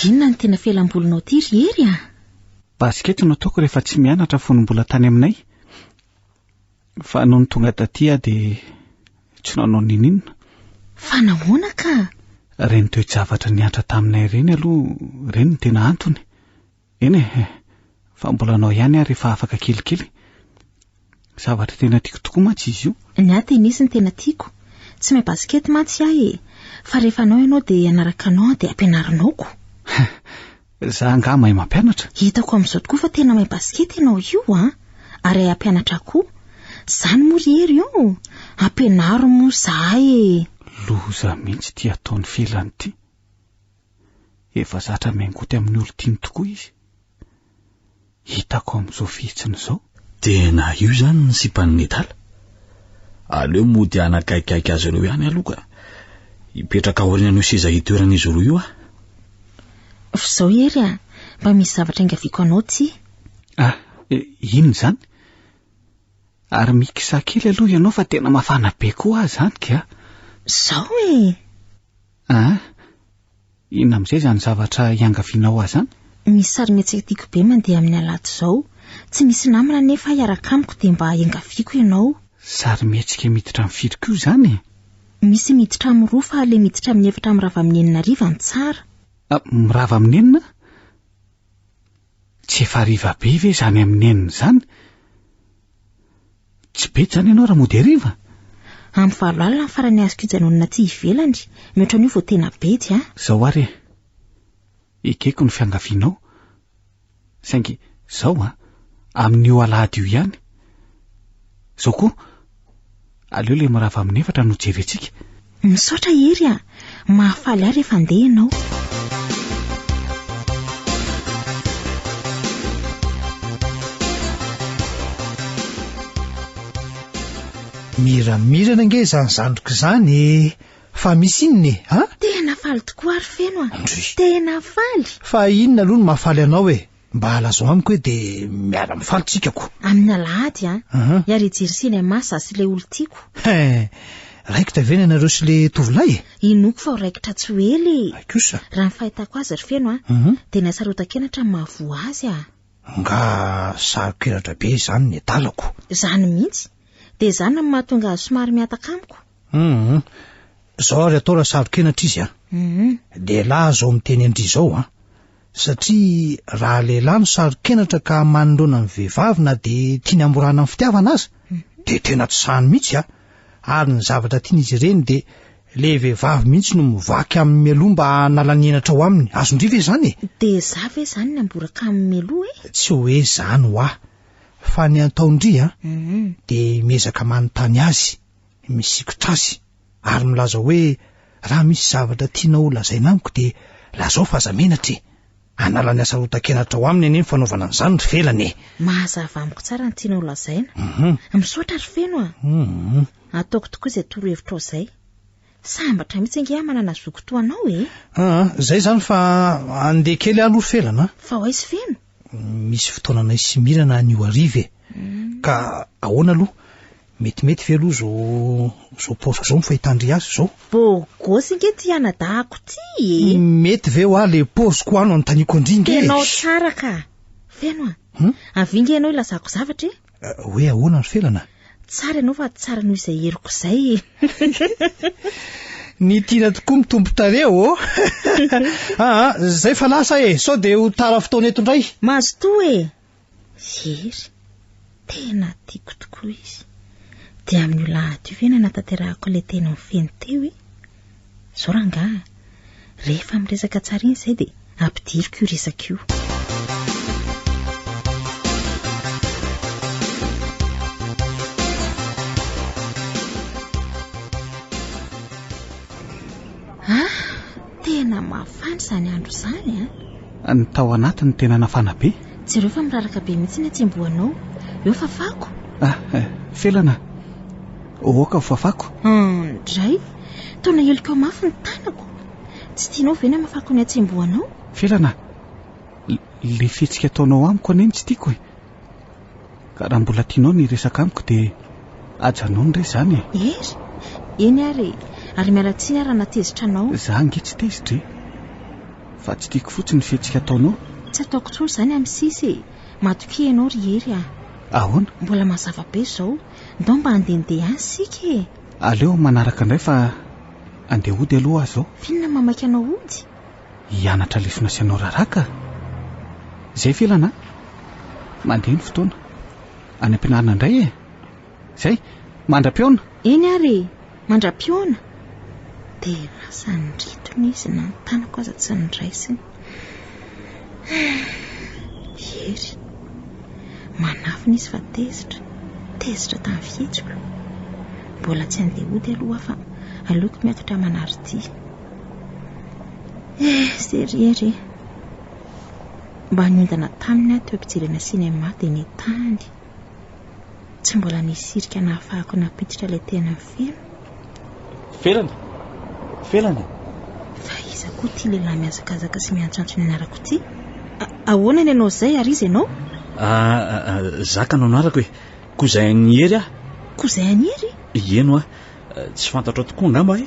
inona ny tena fialam-bolonao ty riery baskety no ataoko rehefa tsy mianatra fonombola tany aminay fa noho ny tonga taty de tsy nanao ninina fa nahoana ka reny toe-javatra niantra taminay reny aloha reny ny tena antony eny fa mbola anao ihany ary rehefa afaka kelikely zavatra tena tiako tokoa mantsy izy io ny atenisy ny tena tiako tsy mahay baskety mantsy ahy fa rehefa anao ianao de anaraka anao de ampianarinaoko za nga mahay mampianatra hitako amin'izao tokoa fa tena mahay baskety ianao io ary ampianatra koa zany moriery io ampianaro mo zahay loza mihitsy ty ataony felany ty efa zatra miangoty amin'ny olo tiany tokoa izy hitako amin'izao fihitsiny zao tena io zany ny sipany netala aleo mody anakaikaiky azy ireo ihany aloha ka hipetraka aorianan'io seza hitoeran'izy roa io zao ery mba misy zavatra ingaviako anao ty ino zany ary mikisa kely aloha ianao fa tena mafana be koa zany ka zao inona amin'izay zany zavatra iangavianao azy zany misy sarimihetsika tiako be mandeha amin'ny alato zao tsy misy namana nefa hiaraka amiko de mba iangaviako ianao sarimihetsika miditra amin'ny firy koa zany misy miditra amin'ny roa fa le miditra amin'ny efatra amin'ny rava amin'ny enina riva ny tsara mirava amin'ny enina tsy efa riva be ve zany amin'ny enina zany tsy bety zany ianao raha mody ariva amin'ny valo alina ny farany azoko ijanonana ty ivelany mihoatra an'io vao tena bety zao ary ekeko ny fiangavianao saingy zao amin'io alahady io ihany zao koa aleo le mirava amin'ny efatra no jerentsika misaotra ery mahafaly ahy rehefa andeha ianao miramirana nge zany zandroko zany fa misy inony tena faly tokoa ary feno tena faly fa inona aloha no mahafaly anao mba alazao amiko hoe de miara mifaly tsikako amin'ny alahady iary jerisiny masa sy le olo tiako raikitra vena nareo sy le tovolahy inoko fa raikitra tsy oely kosa raha ny fahitako azy ry feno de nasarotan-kenatra mahavoa azy nga sarokenatra be zany ny adalako zany mihitsy de zany ny mahatonga azy somary miataka amiko zao ary atao raha sarokenatra izy de lahy zao miteny andry zao satria raha lehilahy no sarokenatra ka manoloana ny vehivavy na de tiany amborana amin'ny fitiavana azy de tena tsy sahany mihitsy ary ny zavatra tian'izy ireny de le vehivavy mihitsy no mivaky amin'ny mialoha mba nalanienatra ao aminy azondry ve zany de za ve zany ny amboraka amin'ny mialoha tsy hoe zany fa ny ataondry de miezaka manontany azy, misikotra azy, ary milaza hoe raha misy zavatra tiana ho lazaina amiko de lazao fa zamenatra anala ny asa rotan-kenatra ao aminy eny fanaovana an'izany ry felany. Mahazava amiko tsara ny tiana ho lazaina. Misaotra ry feno ataoko tokoa izay toro-hevitra ao izay. Sambatra mihitsy ange manana zokotoanao zay zany fa andeha kely aloha felana. Fa ho aizy feno? Misy fotoananay sy mirana ny arive. Ka ahoana aloha? Metimety ve aloha zao paosy zao mifahitandry azy zao? Bôgôsy nge ty anadahako ty Mety ve ho le paosy ko ano antaniko indringa Tenao tsara ka. Feno avinge ianao ilazako zavatra hoe ahoana ry felana? Tsara ianao fa tsara noho izay heriko izay Ny tiana tokoa mitombo tareo zay fa lasa sao de ho tara fotoana eto indray. Mahazo to Hery, tena tiako tokoa izy. Dia amin'ny lahady io vena natanterahako ilay tena mifeny teo Zao rangaha, rehefa miresaka tsara iny izay dia ampidiriko io resaka io. Tena mafana izany andro izany Ny tao anatiny tena nafana be. Jereo fa miraraka be mihitsy ny atsembohanao. Eo fafako. Felana. Oka fafako. Ndray, taona heliko mafy ny tanako. Tsy tianao ve na mafako ny atsembohanao? Felana. Le fihetsika ataonao amiko aneny tsy tiako Ka raha mbola tianao ny resaka amiko dia ajanao ndray izany Ery, eny ary mialatsiny raha natezitra anao. Za nge tsy tezitra fa tsy tiako fotsiny fihetsika ataonao. Tsy ataoko tsoro izany amin'ny sisy. Matoky ianao ry hery Ahoana? Mbola mazava be izao. Ndao mba andehandeha any sika Aleo manaraka indray fa andeha ody aloha azo. Finona mamaky anao ody? Hianatra lesona sy anao raraka. Zay felana. Mandeha ny fotoana. Any am-pianarana indray Zay, mandra-piona. Eny ary, mandra-piona. Dia lasa nritony izy na ny tanako aza tsy niraisiny. Hery, manafina izy fa tezitra tamin'ny fihetsiko. Mbola tsy andeha ody aloha fa aleoko miakatra manarity. Sery mba niondana taminy teo ampijerena sinema dia ny tany. Tsy mbola nisirika nahafahako napititra ilay tena feno. Felana. Fa iza koa ty lehilahy miazakazaka sy miantsoantso ny anarako ty? Ahoana ny anao izay ary izy ianao? Zaka anao anarako Koizay ny hery Koizay ny hery? Eno tsy fantatra tokoa ngamba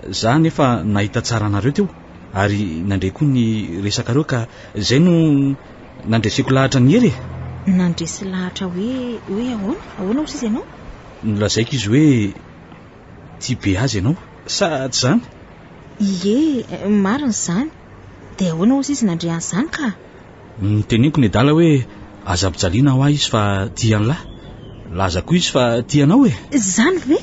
za nefa nahita tsara anareo teo ary nandray koa ny resakareo ka zay no nandresiko lahatra ny hery Nandresy lahatra hoe ahoana ho izy ianao? Nolazaiko izy hoe tia be azy ianao sa tsy zany? Ie, marina izany. Dia ahoana ho izy nandre an'izany ka? Teneniko ny adala hoe azabijaliana ho izy fa tia an'lahy. Laza koa izy fa tianao Zany ve?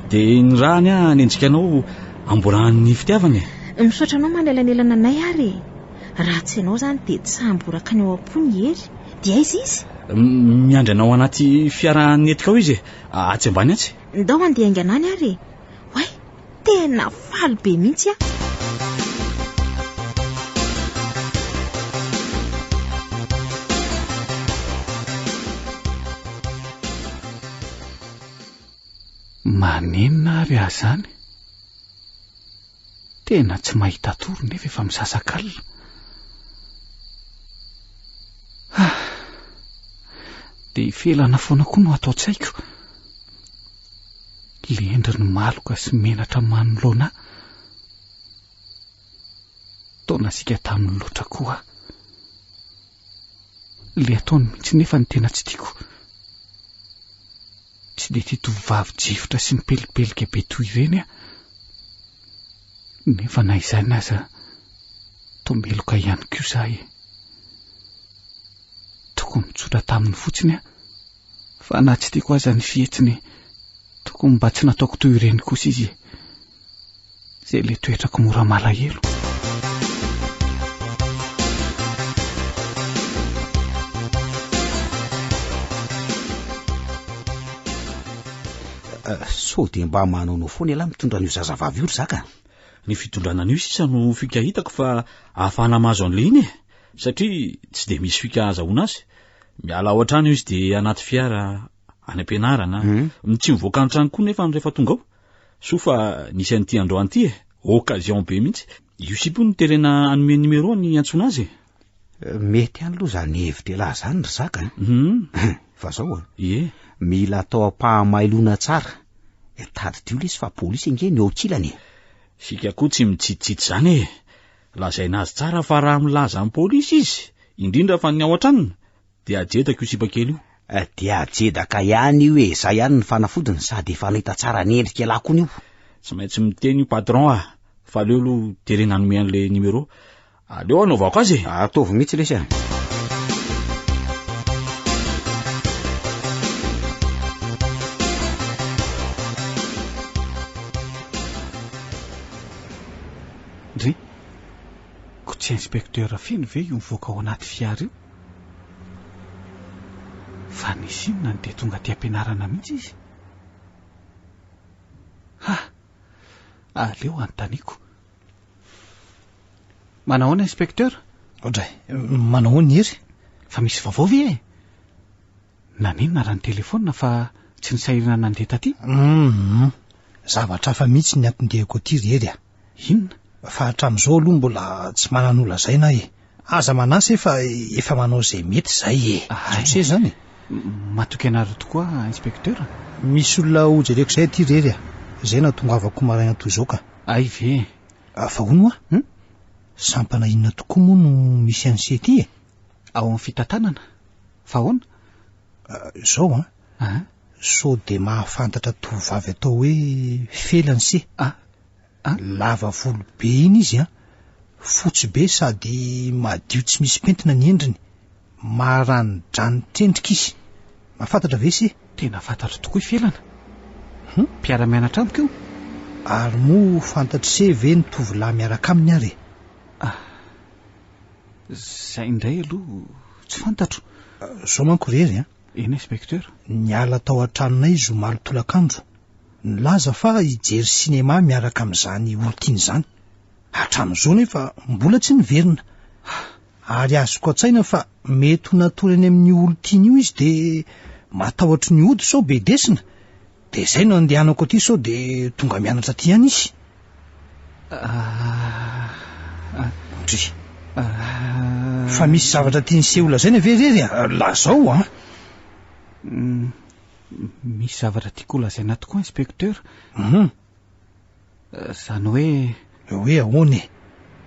Dia ny rahany nendrika anao amboran'ny fitiavany Misaotra anao manelanelana anay ary. Raha tsy ianao zany dia tsy hamboraka ny ao am-pony hery. Dia aiza izy? Miandry anao anaty fiara nentika ao izy atsy ambany atsy. Ndao andeha ainganany ary. Way, tena faly be mihitsy Manenina ary azany. Tena tsy mahita toro nefa efa misasakalina. Dia felana foana koa no atao tsaiko. Lendriny maloka sy menatra manoloana. Taona sika tamin'ny loatra koa. Le ataony mihitsy nefa ny tena tsy tiako. Tsy dia tia tovovavy jifotra sy mipelipelika be toy ireny nefa na izany aza tomeloka ihany koa izahay. Tokony mitsotra taminy fotsiny fa na tsy tiako aza ny fihetsiny tokony mba tsy nataoko toy ireny kosa izy izay le toetrako mora malahelo. So de mba manao foana ela mitondra an'io zazavavy io ry zaka. Ny fitondrana an'io sisa no fikahitako fa ahafahana mahazo an'le iny satria tsy de misy fika azahoana azy. Miala ao an-trano izy de anaty fiara any am-pianarana, tsy mivoaka an-trano koa nefa rehefa tonga ao. So fa nisy an'ity androany ity occasion be mihitsy. Io sipo ny terena anome numéro ny antsoina azy. Mety any aloha zany hevitra laha zany ry zaka. Fa zao mila atao ampahamailona tsara. Tady io izy fa polisy nge ny aokilany. Sika koa tsy mitsitsitsy zany lazaina azy tsara fa raha milaza amin'ny polisy izy, indrindra fa ny ao an-tranony, de ajedaka io sipakely io. De ajedaka ihany io zay ihany ny fanafodiny sady efa nahita tsara ny endrika lakony io. Tsy maintsy miteny io patron fa aleo aloha terena anome an'le numéro. Aleo anaovako azy. Ataovy mihitsy lesy a. Ndry, ko tsy inspecteur feno ve io mivoaka ao anaty fiara io? Fa nisy inona de tonga ty ampianarana mihitsy izy? Aleo antaniko. Manahoana inspecteur? Odray, manahoana ery? Fa misy vaovao ve? Naninona raha ny telefona fa tsy nisahirana nandeha taty? Zavatra hafa mihitsy ny ampindehako aty ry ery a. Inona? Fa hatramin'izao aloha mbola tsy mananola zay na aza manasa efa manao zay mety zay se zany. Matoky anareo tokoa inspecteur? Misy olona hojereko zay aty ry ery a. Zay na tongavako maraina toy izao ka. Ay ve? Fa hono sampana inona tokoa moa no misy an'se ty ao amin'ny fitantanana. Fa hoana? Zao so de mahafantatra tovavy atao hoe felany se. Lava volo be iny izy fotsy be sady madio tsy misy pentina ny endriny, maranodrano trendrika izy. Mahafantatra ve se? Tena fantatra tokoa felana. Mpiara-mianatra amiko io? Ary moa fantatry se ve ny tovolahy miaraka aminy ary? Zay indray aloha tsy fantatro. Zao manko rery Ena inspecteur? Niala tao an-tranonay izy omaly tolakandro. Nilaza fa hijery sinema miaraka amin'izany olon-tiany zany. Hatramin'izao nefa mbola tsy niverina. Ary azoko an-tsaina fa mety ho natorany amin'ny olon-tiany io izy de matahotra ny ody sao be desina. De zay no andehanako aty sao de tonga mianatra aty ihany izy. Fa misy zavatra tiany sehola zay na ve rery la zao misy zavatra tiako lazaina tokoa inspecteur. Zany hoe ahoana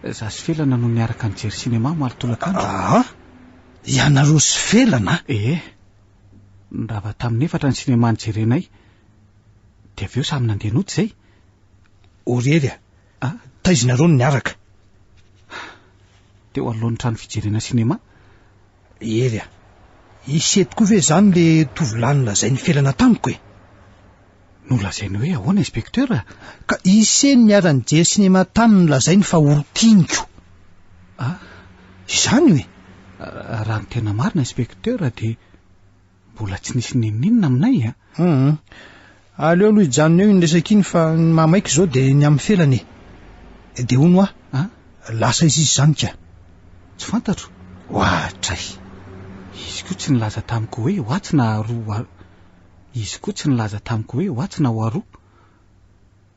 za sy felana no niaraka nijery sinema maly tolakandro. Ianareo sy felana? Nrava tamin'ny efatra ny sinema nijerenay, de aveo samy nandeha noty zay. Orery taizinareo no niaraka? Teo alohan'ny trano fijerena sinema. Ery isetiko ve zany le tovolahy nolazainy felana tamiko Nolazainy hoe ahoana inspecteur? Ka iseny niara-nijery sinema taminy nolazainy fa orotiniko. Izany hoe raha ny tena marina inspecteur de mbola tsy nisy ninninona aminay aleo aloha hijanona eo inresaka iny fa ny mamaiky zao de ny amin'ny felany de hono lasa izy zany ka tsy fantatro. Ohatray Izy koa tsy nilaza tamiko hoe hoatsina roa. Izy koa tsy nilaza tamiko hoe hoatsina ho aroa.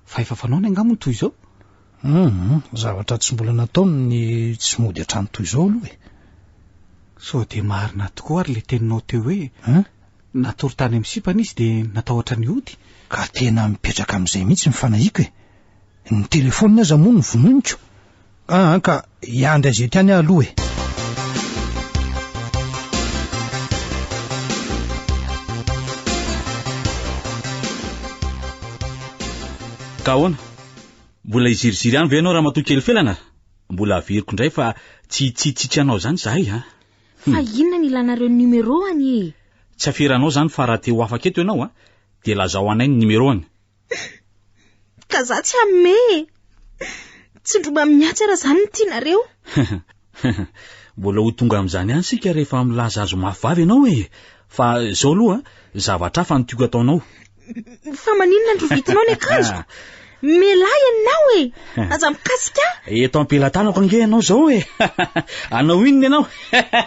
Fa efa fanao ny angamony toy izao. Zavatra tsy mbola nataony ny tsy mody hatrano toy izao aloha So de marina tokoa ary le teninao teo hoe natory tany amin'ny sipana izy de natahotra ny ody. Ka tena mipetraka amin'izay mihitsy mifanahiko ny telefonina aza moa ny vononiko. Ka iandry azy ety any aloha Ka ahoana? Mbola iziriziry ihany ve anao raha matoa kely felana? Mbola averiko indray fa tsy anao zany zahay Fa inona ny ilanareo numéro any Tsy aferanao zany fa raha te ho afaka eto ianao de lazao anay ny numéro-any. Ka za tsy ame. Tsy ndroba miatsy raha zany ny tianareo. Mbola ho tonga amin'izany ihany sika rehefa milaza azo mafy vavy ianao fa zao aloha zavatra hafa ny tiako ataonao. Fa maninona andro vitinao ny akanjoko? Melay ianao e. Aza mikasika? Eto ampelantanako ange ianao zao e. Anao inona ianao?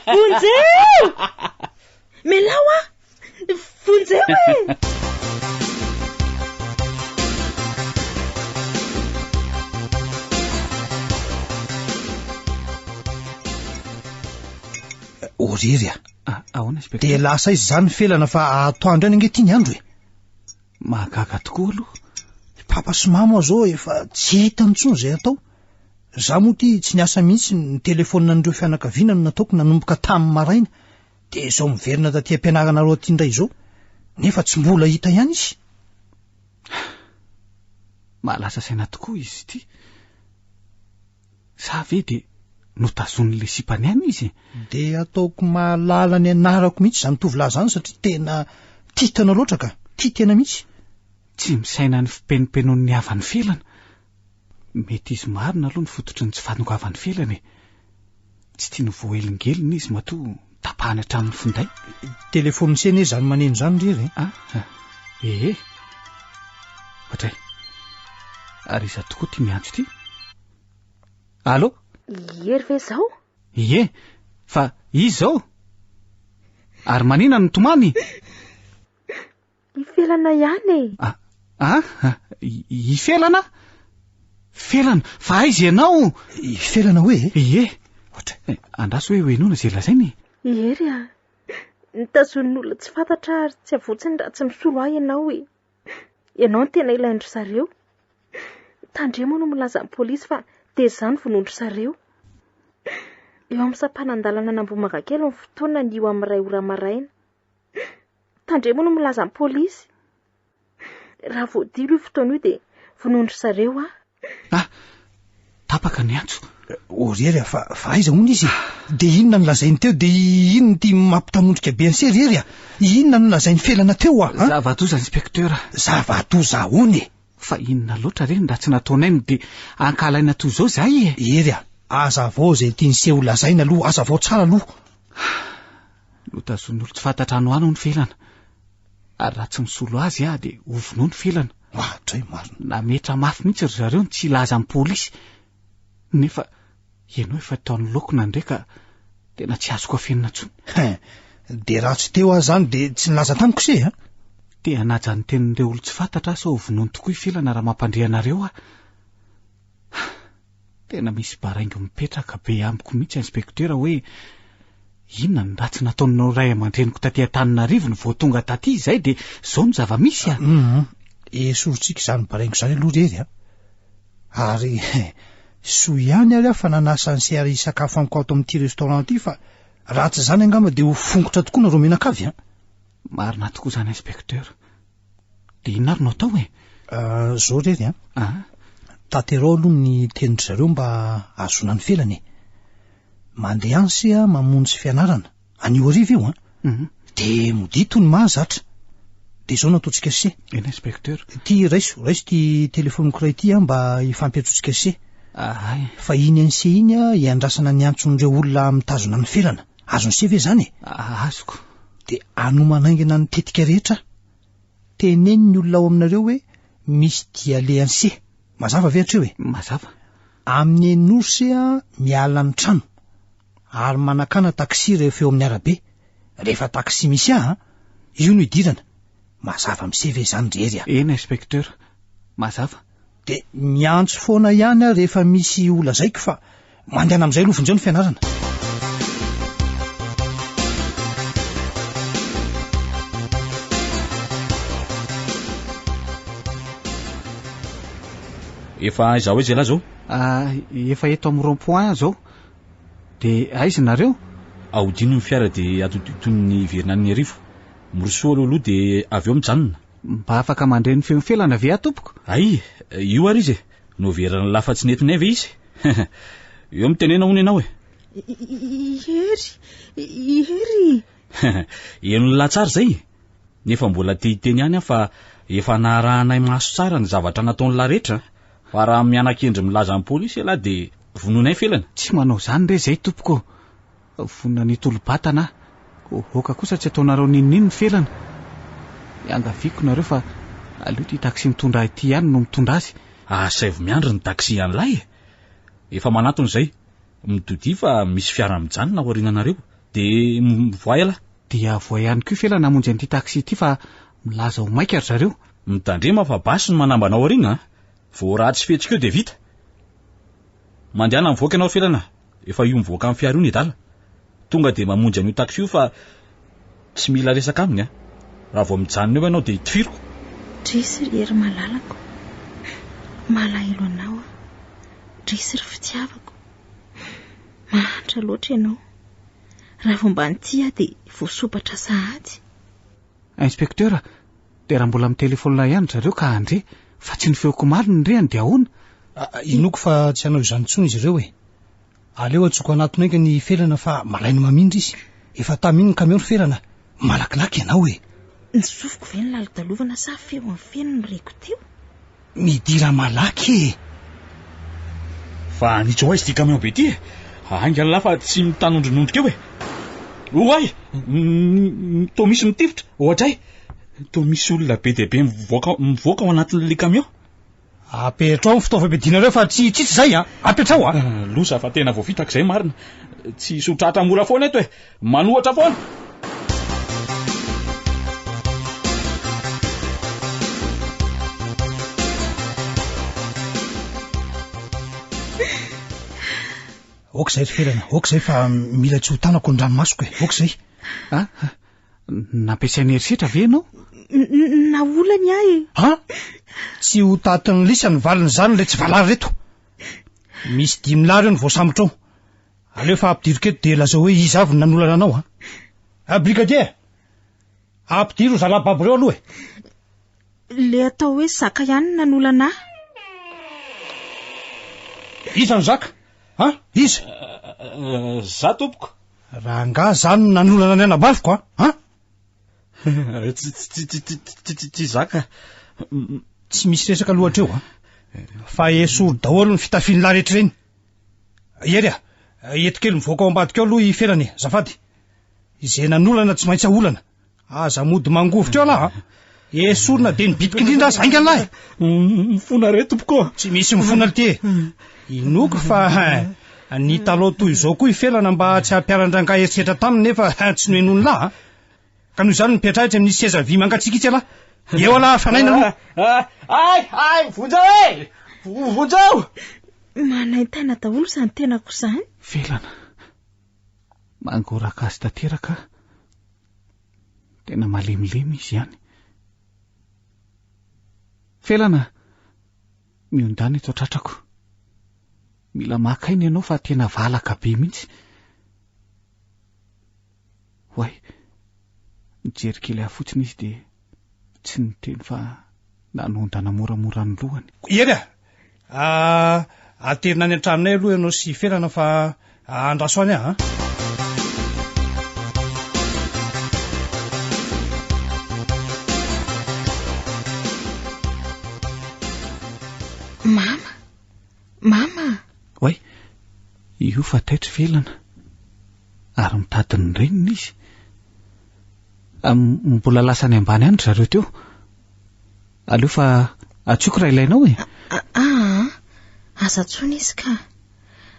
Vonjeo! Melao a! Vonjeo e! Orery ahoana inspektera? De lasa izy zany felana fa atoandro any ange tiany andro e. Mahagaga tokoa aloha. Papa sy mama zao efa tsy hita ntsony zay atao. Za moa ty tsy niasa mihitsy ny telefonina n'ireo fianakaviana no nataoko nanomboka tamin'ny maraina. De zao miverina taty ampianarana reo aty indray zao. Nefa tsy mbola hita ihany izy. Mahalasa saina tokoa izy ty. Sa ve de notazon'le sipany ihany izy? De ataoko mahalala ny anarako mihitsy zany tovolahy zany satria tena titana loatra ka. Titena mihitsy. Tsy misaina ny fipenipenoan'ny havan'ny felana. Mety izy marina aloha ny fototry ny tsy fanongavan'ny felana e. Tsy tia ny voahelingelina izy matoa tapahana hatramin'ny finday. Telefonisena zany maneno zany rery. Ehe. Otray. Ary iza tokoa tia miantso ty. Allo? Ery ve zao? Ie, fa izao. Ary manina ny tomany? Ifelana ihany e. Ifelana? Felana, fa aiza ianao? Ifelana hoe? Ie. Andraso hoe hoenona zay lazainy. Ery a. Nitazon'olona tsy fantatra ary tsy avotsiny raha tsy misolo ahy ianao e. Ianao ny tena ilaindry sareo. Tandremo no milaza amin'ny polisy fa de zany vonondry sareo. Eo amin'ny sampanandalana n'Ambohimaga-kely ny fotoana ny io amin'ny 2 ora maraina. Tandremo no milaza amin'ny polisy. Raha voadilo io fotoana io de vonondry sareo a. Tapaka ny antso. Orery fa aiza moa izy? De inona no lazainy teo? De inona ty mampitamondrika be anse rery a? Inona no lazainy felana teo a? Zavatoza inspektera. Zavatoza hony. Fa inona loatra reny raha tsy nataonay de ankalaina toy zao zay e. Ery a, aza vao zay tiany seho lazaina aloha, aza vao tsara aloha. Notazon'olo tsy fantatra anoano ny felana. Ary raha tsy misolo azy de ovonao ny felana. Tray marina. Nametra mafy mihitsy ry zareo ny tsy ilaza amin'ny polisy. Nefa ianao efa taon'ny lokona ndraika tena tsy azoko afenina intsony. De raha tsy teo azy zany de tsy nilaza tamiko se a? Te hanaja ny tenin'ireo olo tsy fantatra sa ovonao ny tokoa ifelana raha mampandrianareo a. Tena misy baraingo mipetraka be amiko mihitsy inspektera hoe inona ny ratsy nataonao ray aman-dreniko taty Antananarivo ny vao tonga taty zay de zao ny zava-misy a. Esoritsika zany baraingo zany aloha rery a. Ary so ihany ary fa nanasa ny seary sakafo amiko ato amin'ity restaurant ity fa ratsy zany angamba de ho fongotra tokoa nareo menakavy a. Marina tokoa zany inspektera. De inona ary no atao e? Zao rery a. Taterao aloha ny tenindry zareo mba azona ny felany. Mandeha ansy a mamonjy fianarana. Anio ariva io a. De modito ny mahazatra. De zao nataotsika se. Ena inspektera. Ty raiso ty telefoniko ray ty mba ifampiatsotsika se. Fa iny anse iny a iandrasana ny antson'ireo olona mitazona ny felana. Azony se ve zany e? Azoko. De anomanaingina ny tetika rehetra. Teneny ny olona ao aminareo hoe misy diale anse. Mazava ve hatreo e? Mazava. Amin'ny enosy a miala ny trano. Ary manakana taksi rehefa eo amin'ny arabe. Rehefa taksi misy io no idirana. Mazava miseve zany rery a. Ena inspektera. Mazava. De miantso foana ihany rehefa misy ola zaiko fa mandehana amin'izay lovinjeo ny fianarana. Efa aiza hoe zay la zao? Efa eto amin'ny rond-point zao. De aiza nareo? Aodino ny fiara de atototon'ny Verinan'ny Arivo. Morosoa aloha de avy eo mijanona. Mba afaka mandray ny feon'ny felana ve atompoko? Ay, io ary izy. No verana lafatsy nentinay ve izy? Eo mitenena hono ianao e. Ery. Eno ny latsara zay. Nefa mbola te hiteny ihany fa efa naharahanay maso tsara ny zavatra nataon'ny laretra. Fa raha mianakendry milaza amin'ny polisy ela de vononay felana. Tsy manao zany re zay tompoko. Vonona ny tolo-batana. Oka kosa tsy ataonareo ninino ny felana. Iangaviako nareo fa Aleo ty taksi mitondra ity ihany no mitondra azy. Saivo miandry ny taksi an'lay efa manatony izay midody fa misy fiara mijanona ao aoriananareo de mivoay ala dia voay ihany koa felana namonjy an'ity taksi ity fa milaza ho maika ry zareo. mitandrema fa basy ny manambanao aoriana vao raha tsy fetsika eo de vita. Mandehana mivoaka ianao felana efa io mivoaka amin'ny fiara io ny edala tonga de mamonjy an'io taksi io fa tsy mila resaka aminy raha vao mijanona eo ianao de itifiriko. Drisy ry ery malalako, malahelo anao Drisy ry fitiavako, mahantra loatra ianao, raha vao mba ntia de voasopatra sahady. Inspektera, de raha mbola mitelefona ihany zareo ka andre fa tsy ny feoko maro ny rehany de ahoana? Inoko fa tsy hanao izany intsony izy ireo aleo atsoko anatiny eka ny felana fa malainy mamindra izy. Efa taminy kamiao ny felana, malakilaky ianao Nisofiko ve ny laladalovana sa feo amin'ny feno ny reko teo? midira malaky fa nitso ho aizy ty kamiao be ty angala fa tsy mitanondronondrika eo oay to misy mitifitra ohatray to misy olona be dia be mivoaka ao anatin'le kamiao. Apetrao ny fitaovam-piadinareo fa tsy zay apetrao losa fa tena voafitako izay marina tsy sotratra mora foana eto manohatra foana. Okzay ry felana, okzay fa mila tsy ho tanako ny ranomasoko okzay. Nampiasainy herisetra ve ianao? Na olany Tsy ho tatiny lisa ny valiny zany le tsy valary reto. Misy 10 lary eo ny voasambotra ao. Aleo fa ampidiriko eto de lazao hoe izy avy nanolana anao brigadier, ampidiro zalababo reo aloha le atao hoe zaka ihany nanolana. Iza ny zaka? Iza? Za tompoko. Raha nga zany nanolana ny anabaviko tsy zaka. Tsy misy resaka loatra eo fa esory daholo ny fitafiany lahy rehetra reny. Ery etikely mivoaka ao ambadika ao aloha ifelany zafady. Izay nanolana tsy maintsy olana. Aza mody mangovitra eo lahy esorina de nibitika indrindra azy ainga lahy. Mifona re tompoko. Tsy misy mifona ty inoko fa ny taloha toy izao koa ifelana mba tsy hampiarandranga eritreritra taminy nefa tsy noenony lahy ka noho izany nipetrahitra amin'ny seza vy mangatsikitsy lahy. Eo ala fanaina vonjao manaintana daholo izany tenako izany. Felana mangoraka azy tanteraka tena malemilemy izy ihany. Felana miondany eto tratrako, mila makainy ianao fa tena valaka be mihitsy. Hoay mijery kely afotsiny izy de tsy niteny fa nanondrana moramora ny lohany. Ery aterina any an-tranonay aloha ianao sy felana fa andraso any Mama. Hoay io fa taitra felana ary mitadiny ny reniny izy. Mbola lasany ambany any zareo teo. Aleo fa atsioko raha ilainao aza tsony izy ka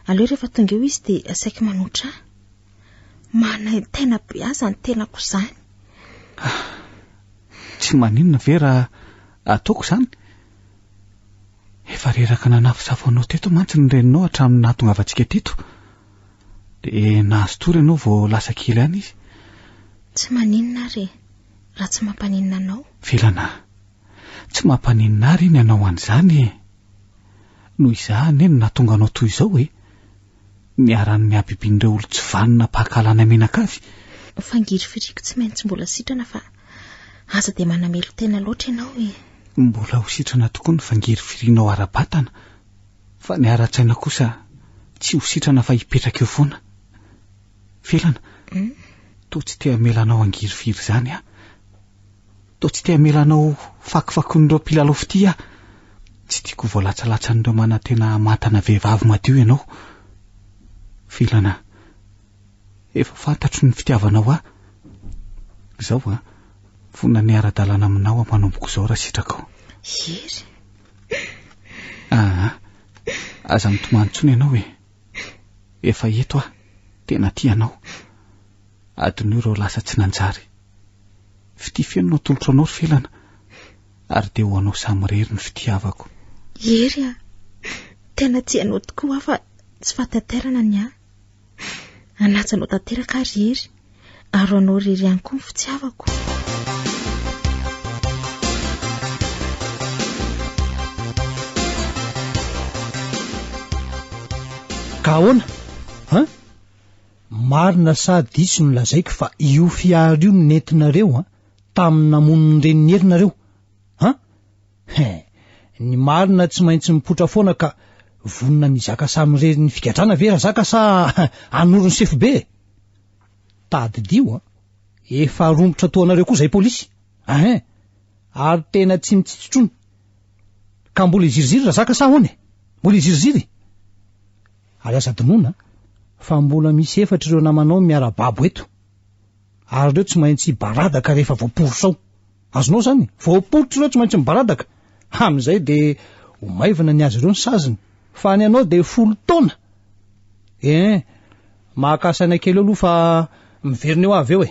aleo rehefa tonga eo izy de asaika manotra manaintena be aza ny tenako izany. Tsy maninona ve raha ataoko izany? Efa reraka nanafosafo anao teto mantsy ny reninao hatramin'ny nahatonga avatsika teto de nahazo tory ianao vao lasa kely any izy. Tsy maninona re raha tsy mampaninona anao. Felana tsy mampaninona ary iny ianao an'izany noho izany eny nahatonga anao toy izao niaran'ny abibian'ireo olo tsy vanina pahakalana menaka avy. Fangiry firiko tsy maintsy mbola sitrana fa aza de manamelo tena loatra ianao mbola ho sitrana tokoa ny fangiry firinao ara-batana fa ny ara-tsaina kosa tsy ho sitrana fa hipetraka eo foana. Felana to tsy te hamelanao angiry firy zany to tsy te hamelanao fakifakon'ireo mpilalao fity tsy tiako voalatsalatsan'ireo manantena matana vehivavy madio ianao. Felana efa fantatro ny fitiavanao izao vonany ara-dalàna aminao manomboka izao raha sitraka ao. Ery. Aza mitomanitsony ianao hoe efa eto tena tianao adiny ireo lasa tsy nanjary fitifenonao tolotro anao ry felana ary dia ho anao samirery ny fitiavako. Ery tena tianao tokoa fa tsy fatanterana ny anatsanao tanteraka ary ery ary anao rery ihany koa ny fitiavako. Ka ahoana marina sady diso ny lazaiko fa io fiara io nentinareo tamin'ny namonony reny ny herinareo ny marina tsy maintsy mipotra foana ka vonina ny zaka samirery ny figadrana vera zaka sa anoro ny sefobe tadidio efa rombotra toanareo koa zay polisy ary tena tsy mitsitsotrony ka mbola iziriziry raha zaka sa hoany mbola iziriziry ary aza dinona fa mbola misy efatra ireo namanao miara-babo eto ary reo tsy maintsy baradaka rehefa voaporosao azonao zany voaporotro ireo tsy maintsy mibaradaka amin'izay dia ho maivana ny azy ireo ny saziny fa ny anao dia 10 taona mahakasaina kely aloha fa miverina eo avy eo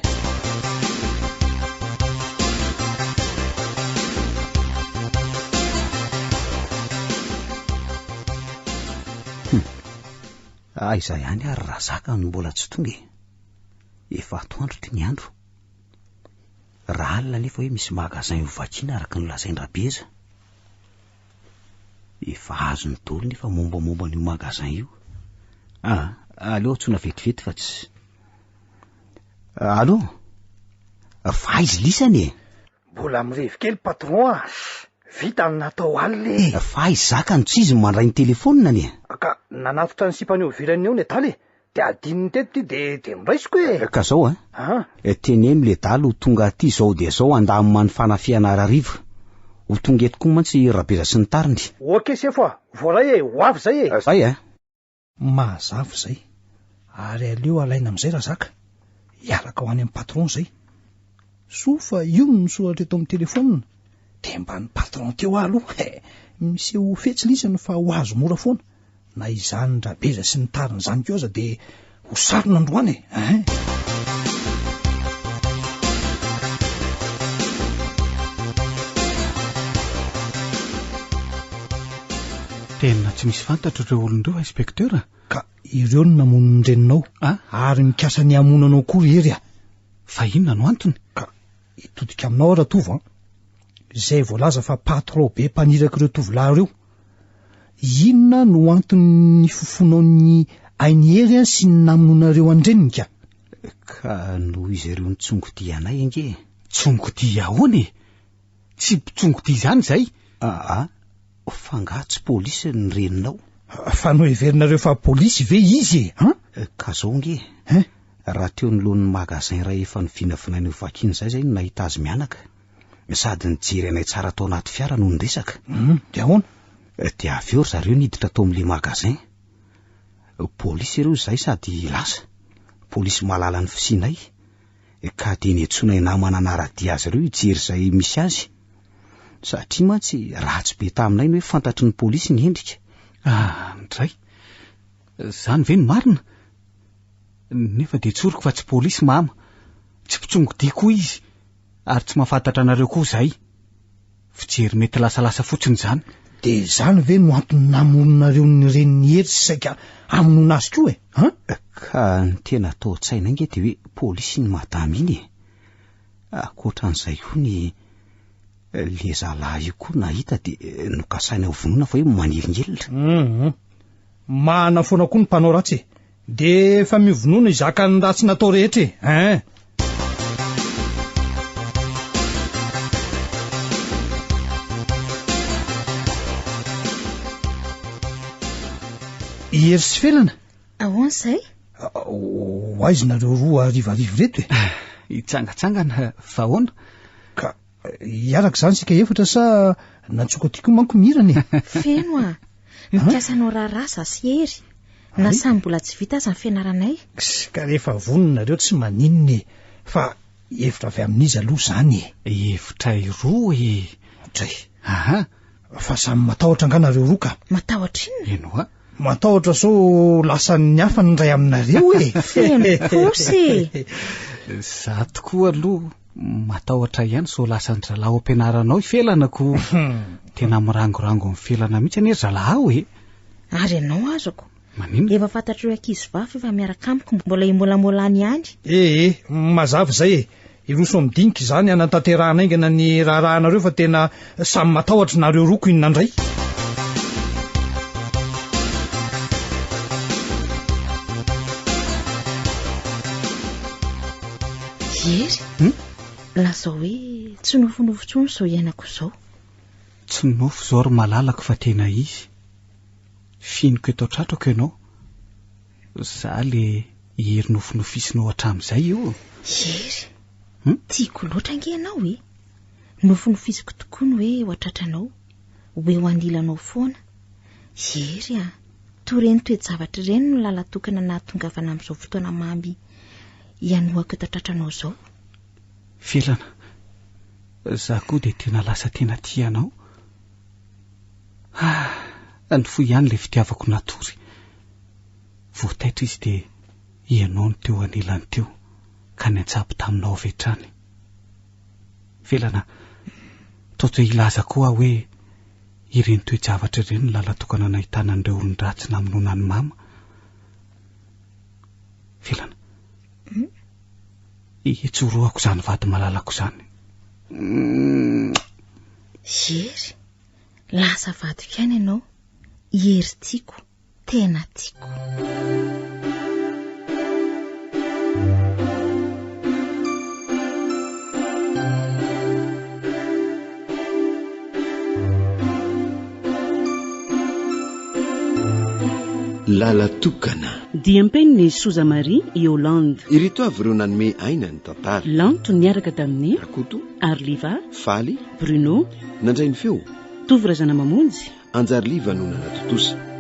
izay ihany ary raha zaka ny mbola tsy tonga efa atoandro ty ny andro raha alina nefa hoe misy magasin hovakiana araka ny lazain-drabeza efa azo ny dolo nefa mombamomba n'io magasin io aleo tsona vetivety fa tsy allo fa izy lisany mbola mirevy kely patron vita ny natao alina fa izy zaka ny tsy izy mandray ny telefonina ny ka nanatotra ny sipany ovirany eo ny daly dia adininy teto ty de miraisiko ka zao tenemy le daly ho tonga aty zao dia zao andamy many fanafiana rariva ho tonga eto koa mantsy rabeza sy ny tariny oke sefo voaray ho avy zay zay mazava zay ary aleo alaina am'izay raha zaka hiaraka ho any amin'ny patron zay sofa io no misoratra eto amin'ny telefona de mba ny patron teo aloha miseho fetsilisany fa ho azo mora foana na izany rabeza sy ny tariny zany keo aza de ho sarona androany tena tsy misy fantatra ireo olon'ireo inspektera ka ireo no namonony reninao ary mikasa ny amonanao kory ery fa inona no antony ka itodika aminao raha tovo zay voalaza fa patron be mpaniraka ireo tovolahy ireo inona no antony fofonao ny ainy ery sy ny namononareo andrenika ka noho izy ireo ny tsongodia anay ange tsongodia ahoany tsy tsongodia zany zay fa nga tsy polisy ny reninao fa no heverinareo fa polisy ve izy ka zao nge raha teo ny lohan'ny magasin raha efa ny vinavinainy ho vakiny zay zay no nahita azy mianaka sady nijery anay tsara tao anaty fiara no nyresaka de ahoana dia avy eo ry zareo niditra tao amin'le magasin polisy ireo zay sady lasa polisy malala ny fisinay ka de niantsonay namana anaradia azy ireo hijery zay misy azy satria mantsy ratsy be taminay ny hoe fantatry ny polisy ny endrika ndray zany ve ny marina nefa de tsoriko fa tsy polisy mama tsy mpitsongodia koa izy ary tsy mahafantatra anareo koa zay fijery mety lasalasa fotsiny zany de zany ve no antony namononareo ny reniny hery sy saika aminona azy koa ka ny tena atao tsaina inge de hoe polisy ny madama iny akoatran'izay koa ny le zalahy io koa nahita de nokasaina ho vonoina fa hoe manilingelitra mahana foana koa ny mpanao ratsy de efa mivonoina izaka ny ratsy natao rehetra ery sy felana ahoana zay aizy nareo roa arivarivo reto hitsangatsangana vahoana ka iaraka zany sika efatra sa natsoka tiako manko mirany feno mikasanao rarasa sy ery na samy mbola tsy vita aza ny fianaranay ka rehefa voninareo tsy maninony fa efitra avy amin'izy aloha zany efitra roa dray aha fa samy matahotra anganareo roa ka matahotra iny eno a matahotra so lasan'ny hafa ny ray aminareo e feno posy za tokoa aloha matahotra ihany so lasan'ny zalahy ampianaranao ifelanako tena mirangorango amin'ny felana mihitsy anie zalahy e ary ianao azoko manino efa fantatr'ireo ankizy vavy efa miaraka amiko mbola imolamolanany ihany mazava zay e iroso midinika izany anatanterahana aingana ny raharahanareo fa tena samy matahotra nareo roko inona ndray ery lazao hoe tsy nofonofo zao iainako zao tsy nofo zao ry malalako fa tena izy finoko eto tratrako ianao za le hery nofonofisinao hatramin'izay io ery tiako loatra ange ianao e nofonofisiko tokoa ny hoe ho atratranao hoe ho andilanao foana ery a toreny toejavatra ireny no lalatokana nahatongavana amin'izao fotoana mamy ihanoako eto atratranao zao felana za koa dia tena lasa tena tianao ny fo ihany le fitiavako natory voataitra izy dia ianao ny teo anilany teo ka ny antsapo taminao avetrany felana totra ilaza koa hoe ireny toejavatra ireny ny lalatokana nahitana an'ireo olon-dratsy namonoana ny mama felana itsoroako izany vady malalako izany ery lasa vady fiaina ianao ery tiako tena tiako lalatokana diam-peniny Soza Marie i Hollande ireto avy ireo nanome aina ny tantara lanto niaraka tamin'ny rakoto Arliva faly Bruno nandray ny feo Tovy Razana Mamonjy Anjarliva no nanatotosa